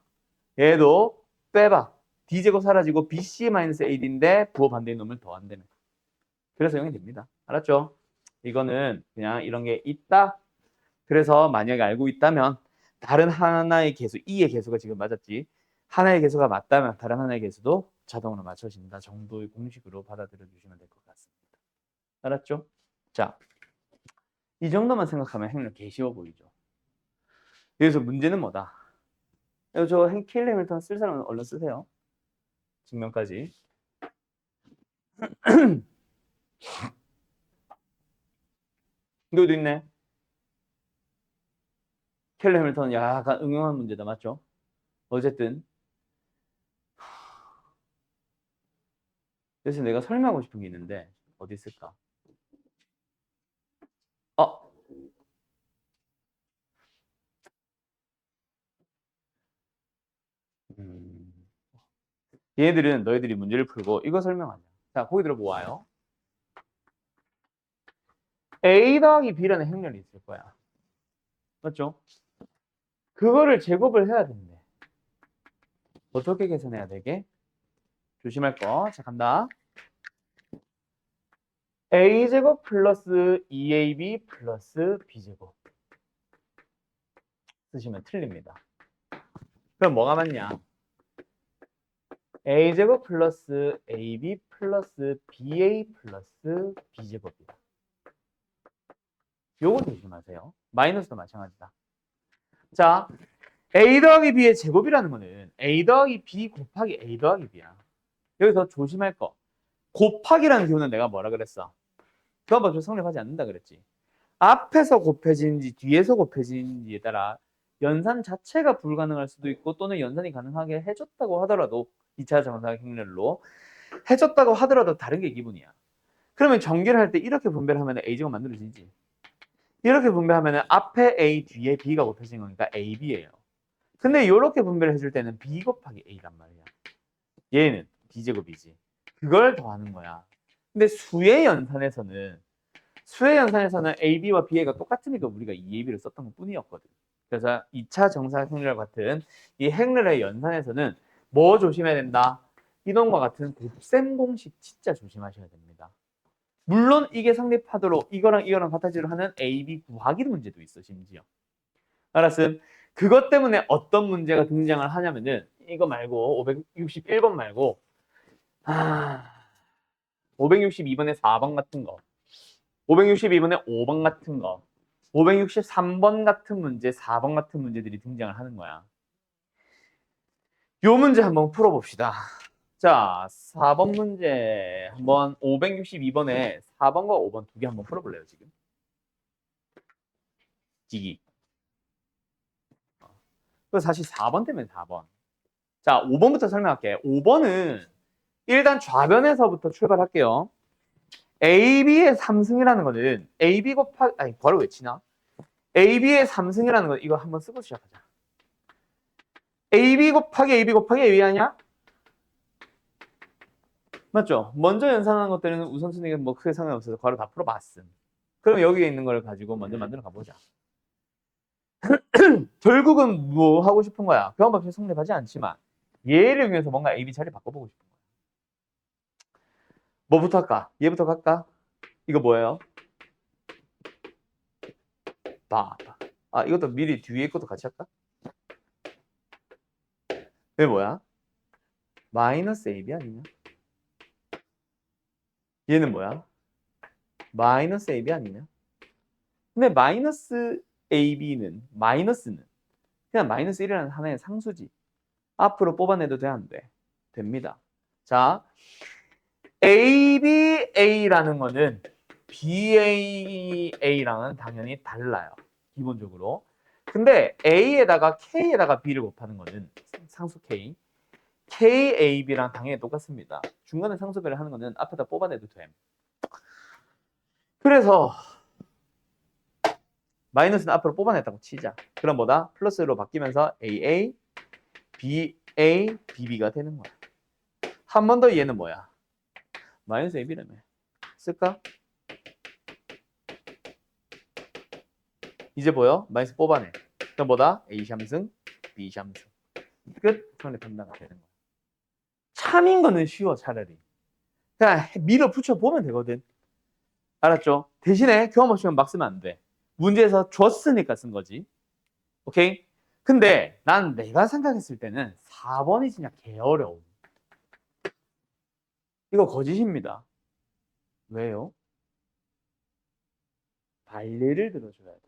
얘도 빼봐. D제곱 사라지고 BC-AD인데 부호 반대의 놈을 더한다면. 그래서 0이 됩니다. 알았죠? 이거는 그냥 이런 게 있다. 그래서 만약에 알고 있다면 다른 하나의 개수, E의 개수가 지금 맞았지. 하나의 개수가 맞다면 다른 하나의 개수도 자동으로 맞춰진다 정도의 공식으로 받아들여 주시면 될 것 같습니다. 알았죠? 자, 이 정도만 생각하면 행렬 개 쉬워 보이죠? 여기서 문제는 뭐다? 저 케일리 해밀턴 쓸 사람은 얼른 쓰세요. 증명까지. 이거도 있네. 켈리 해밀턴 약간 응용한 문제다. 맞죠? 어쨌든 그래서 내가 설명하고 싶은 게 있는데 어디 있을까? 어, 음. 얘들은 너희들이 문제를 풀고 이거 설명하자. 자, 거기 들어보아요. A 더하기 B라는 행렬이 있을 거야. 맞죠? 그거를 제곱을 해야 된대. 어떻게 계산해야 되게? 조심할 거. 자, 간다. A제곱 플러스 2AB 플러스 B제곱. 쓰시면 틀립니다. 그럼 뭐가 맞냐? A제곱 플러스 AB 플러스 BA 플러스 B제곱이다. 요거 조심하세요. 마이너스도 마찬가지다. 자, A 더하기 B의 제곱이라는 거는 A 더하기 B 곱하기 A 더하기 B야. 여기서 조심할 거. 곱하기라는 기호는 내가 뭐라 그랬어? 교환법칙 성립하지 않는다 그랬지. 앞에서 곱해지는지 뒤에서 곱해지는지에 따라 연산 자체가 불가능할 수도 있고 또는 연산이 가능하게 해줬다고 하더라도 2차 정사각 행렬로 해줬다고 하더라도 다른 게 기분이야. 그러면 전개를 할 때 이렇게 분배를 하면 A제곱 만들어지지. 이렇게 분배하면 앞에 A, 뒤에 B가 곱해진 거니까 AB예요. 근데 이렇게 분배를 해줄 때는 B 곱하기 A란 말이야. 얘는 B제곱이지. 그걸 더하는 거야. 근데 수의 연산에서는 AB와 BA가 똑같으니까 우리가 2AB를 썼던 것 뿐이었거든. 그래서 2차 정사각 행렬 같은 이 행렬의 연산에서는 뭐 조심해야 된다? 이놈과 같은 곱셈 공식 진짜 조심하셔야 됩니다. 물론 이게 성립하도록 이거랑 이거랑 같아지도록 하는 AB 구하기 문제도 있어 심지어. 알았음? 그것 때문에 어떤 문제가 등장을 하냐면은 이거 말고 561번 말고 562번에 4번 같은 거 562번에 5번 같은 거 563번 같은 문제 4번 같은 문제들이 등장을 하는 거야. 요 문제 한번 풀어봅시다. 자, 4번 문제 한번 562번에 4번과 5번 두 개 한번 풀어볼래요 지금? 지기. 그 사실 4번 때문에 4번. 자, 5번부터 설명할게. 5번은 일단 좌변에서부터 출발할게요. AB의 3승이라는 거는 AB 곱하기 아니 바로 외치나? AB의 3승이라는 거 이거 한번 쓰고 시작하자. AB 곱하기 AB 곱하기 AB 아니야? 맞죠? 먼저 연산하는 것들은 우선순위가 뭐 크게 상관없어서 바로 다 풀어봤음. 그럼 여기에 있는 걸 가지고 먼저 만들어 가보자. 결국은 뭐 하고 싶은 거야? 교환법칙 성립하지 않지만 얘를 위해서 뭔가 AB 자리 바꿔보고 싶은 거야. 뭐부터 할까? 얘부터 갈까? 이거 뭐예요? 봐. 아, 이것도 미리 뒤에 것도 같이 할까? 얘 뭐야? 마이너스 AB 아니냐? 얘는 뭐야? 마이너스 AB 아니냐? 근데 마이너스 AB는 마이너스는 그냥 마이너스 1이라는 하나의 상수지. 앞으로 뽑아내도 돼, 안 돼? 됩니다. 자, ABA라는 거는 BAA랑은 당연히 달라요. 기본적으로. 근데 A에다가 K에다가 B를 곱하는 거는 상수 K. KAB랑 당연히 똑같습니다. 중간에 상수배를 하는 거는 앞에다 뽑아내도 됨. 그래서 마이너스는 앞으로 뽑아냈다고 치자. 그럼 뭐다? 플러스로 바뀌면서 AA, BA, BB가 되는 거야. 한 번 더 얘는 뭐야? 마이너스 AB라며. 쓸까? 이제 보여? 마이너스 뽑아내. 그럼 뭐다? A 샴승, B 샴승. 끝. 성립한다가 되는 거야. 참인 거는 쉬워 차라리. 그냥 밀어붙여 보면 되거든. 알았죠? 대신에 교환법칙은 막 쓰면 안 돼. 문제에서 줬으니까 쓴 거지. 오케이? 근데 난 내가 생각했을 때는 4번이 진짜 개어려워. 이거 거짓입니다. 왜요? 반례를 들어줘야 돼.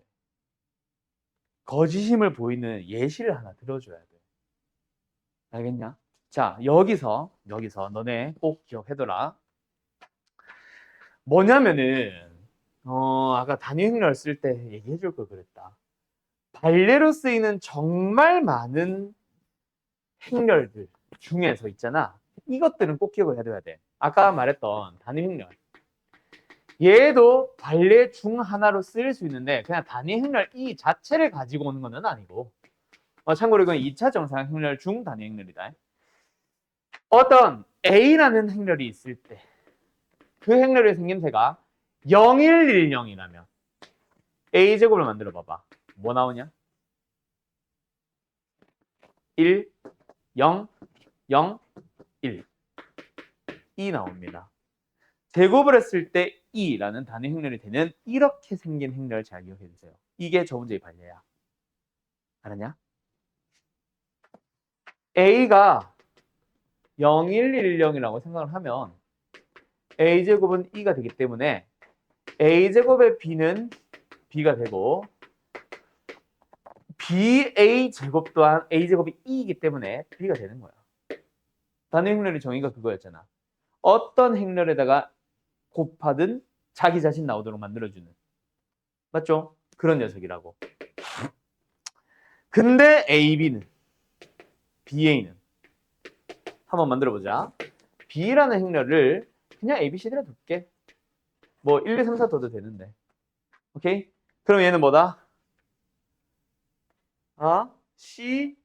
거짓임을 보이는 예시를 하나 들어줘야 돼. 알겠냐? 자, 여기서 너네 꼭 기억해둬라. 뭐냐면은 아까 단위 행렬 쓸 때 얘기해 줄 걸 그랬다. 발레로 쓰이는 정말 많은 행렬들 중에서 있잖아. 이것들은 꼭 기억을 해둬야 돼. 아까 말했던 단위 행렬. 얘도 발레 중 하나로 쓰일 수 있는데 그냥 단위 행렬 이 자체를 가지고 오는 건 아니고 참고로 이건 2차 정상 행렬 중 단위 행렬이다. 어떤 A라는 행렬이 있을 때 그 행렬의 생김새가 0110이라면 A제곱을 만들어 봐봐. 뭐 나오냐? 1, 0, 0, 1. 2 나옵니다. 제곱을 했을 때 2라는 단위 행렬이 되는 이렇게 생긴 행렬 잘 기억해 주세요. 이게 저 문제의 발레야. 알았냐? A가 0110이라고 생각을 하면 A제곱은 2가 되기 때문에 A제곱의 B는 B가 되고 BA제곱 또한 A제곱이 2이기 때문에 B가 되는 거야. 단위 행렬의 정의가 그거였잖아. 어떤 행렬에다가 곱하든 자기 자신 나오도록 만들어주는. 맞죠? 그런 녀석이라고. 근데 AB는 BA는 한번 만들어보자. B라는 행렬을 그냥 ABCD라 둘게. 뭐 1, 2, 3, 4 둬도 되는데. 오케이? 그럼 얘는 뭐다? C,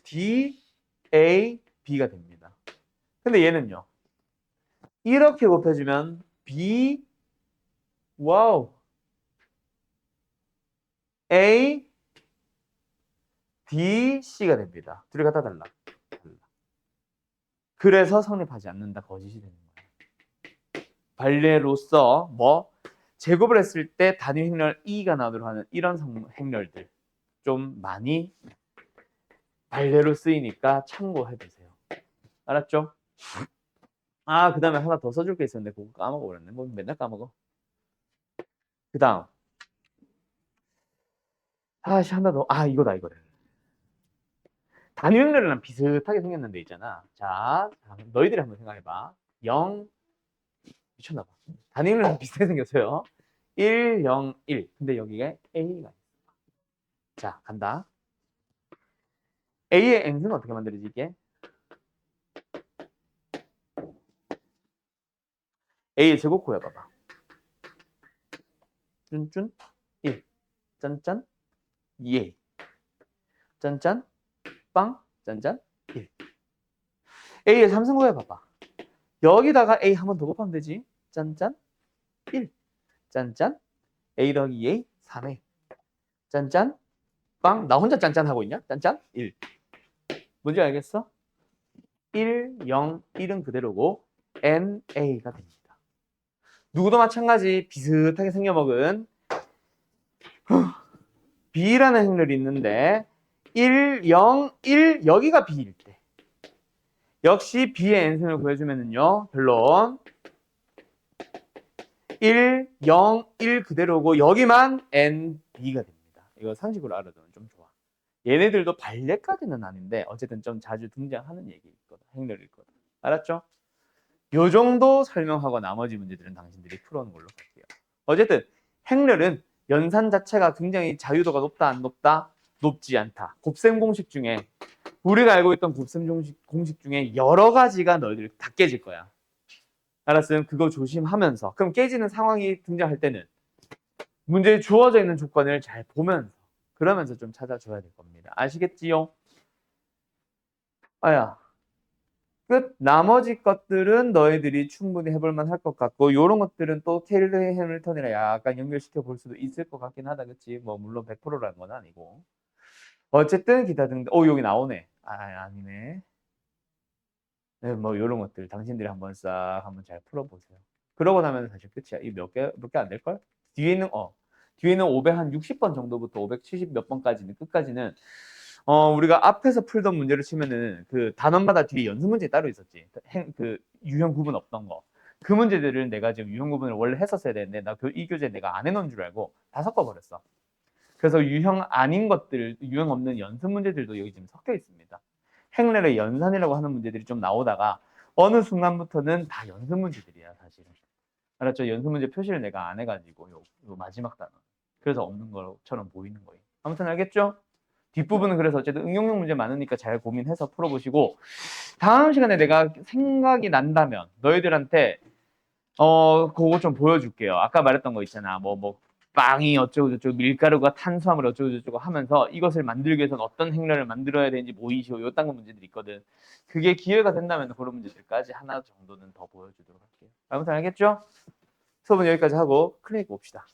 D, A, B가 됩니다. 근데 얘는요. 이렇게 곱해주면 B, 와우, A, D, C가 됩니다. 둘이 갖다 달라. 그래서 성립하지 않는다. 거짓이 되는 거예요. 발레로서 제곱을 했을 때 단위 행렬 2가 나오도록 하는 이런 행렬들 좀 많이 발레로 쓰이니까 참고해 보세요. 알았죠? 그 다음에 하나 더 써줄 게 있었는데 그거 까먹어 버렸네. 뭐 맨날 까먹어. 그 다음 하나 더. 이거다. 단위 행렬이랑 비슷하게 생겼는데 있잖아. 자, 너희들이 한번 생각해봐. 0 미쳤나봐. 단위 행렬이랑 비슷하게 생겼어요. 1, 0, 1. 근데 여기가 A가 있어. 자, 간다. A의 n수는 어떻게 만들어지 이게? A의 제곱 구해봐봐. 쭌쭌 1. 짠짠 2A. 짠짠 빵 짠짠 1. A의 3승 구해봐봐. 여기다가 A 한 번 더 곱하면 되지. 짠짠 1. 짠짠 A 더하기 2A 3A. 짠짠 빵. 나 혼자 짠짠 하고 있냐? 짠짠 1. 뭔지 알겠어? 1, 0, 1은 그대로고 NA가 됩니다. 누구도 마찬가지 비슷하게 생겨먹은 B라는 행렬이 있는데 1, 0, 1 여기가 B일 때 역시 B의 n승을 구해주면은요 결론 1, 0, 1 그대로고 여기만 NB가 됩니다. 이거 상식으로 알아두면 좀 좋아. 얘네들도 발레까지는 아닌데 어쨌든 좀 자주 등장하는 얘기일 거다. 행렬일 거다. 알았죠? 요 정도 설명하고 나머지 문제들은 당신들이 풀어오는 걸로 할게요. 어쨌든 행렬은 연산 자체가 굉장히 자유도가 높다 안 높다? 높지 않다. 곱셈 공식 중에 우리가 알고 있던 곱셈 공식 중에 여러 가지가 너희들 다 깨질 거야. 알았어요? 그거 조심하면서. 그럼 깨지는 상황이 등장할 때는 문제에 주어져 있는 조건을 잘 보면서 그러면서 좀 찾아줘야 될 겁니다. 아시겠지요? 끝. 나머지 것들은 너희들이 충분히 해볼만 할 것 같고 이런 것들은 또 테일러 해밀턴이랑 약간 연결시켜 볼 수도 있을 것 같긴 하다. 그치? 뭐 물론 100%라는 건 아니고 어쨌든 기타 등등. 여기 나오네. 아니네. 네, 뭐 이런 것들 당신들이 한번 싹 한번 잘 풀어보세요. 그러고 나면 사실 끝이야. 이 몇 개 안 될걸? 뒤에는 500 한 60번 정도부터 570 몇 번까지는 끝까지는 우리가 앞에서 풀던 문제를 치면은 그 단원마다 뒤에 연습 문제 따로 있었지. 그 유형 구분 없던 거. 그 문제들을 내가 지금 유형 구분을 원래 했었어야 되는데 나 이 교재 내가 안 해놓은 줄 알고 다 섞어버렸어. 그래서 유형 아닌 것들, 유형 없는 연습 문제들도 여기 지금 섞여 있습니다. 행렬의 연산이라고 하는 문제들이 좀 나오다가 어느 순간부터는 다 연습 문제들이야, 사실은. 알았죠? 연습 문제 표시를 내가 안 해가지고 요 마지막 단어. 그래서 없는 것처럼 보이는 거예요. 아무튼 알겠죠? 뒷부분은 그래서 어쨌든 응용형 문제 많으니까 잘 고민해서 풀어보시고 다음 시간에 내가 생각이 난다면 너희들한테 그거 좀 보여줄게요. 아까 말했던 거 있잖아. 빵이 어쩌고저쩌고 밀가루가 탄수화물 어쩌고저쩌고 하면서 이것을 만들기 위해서는 어떤 행렬을 만들어야 되는지 모이시오. 요딴 거 문제들이 있거든. 그게 기회가 된다면 그런 문제들까지 하나 정도는 더 보여주도록 할게요. 아무튼 알겠죠? 수업은 여기까지 하고 클릭 봅시다.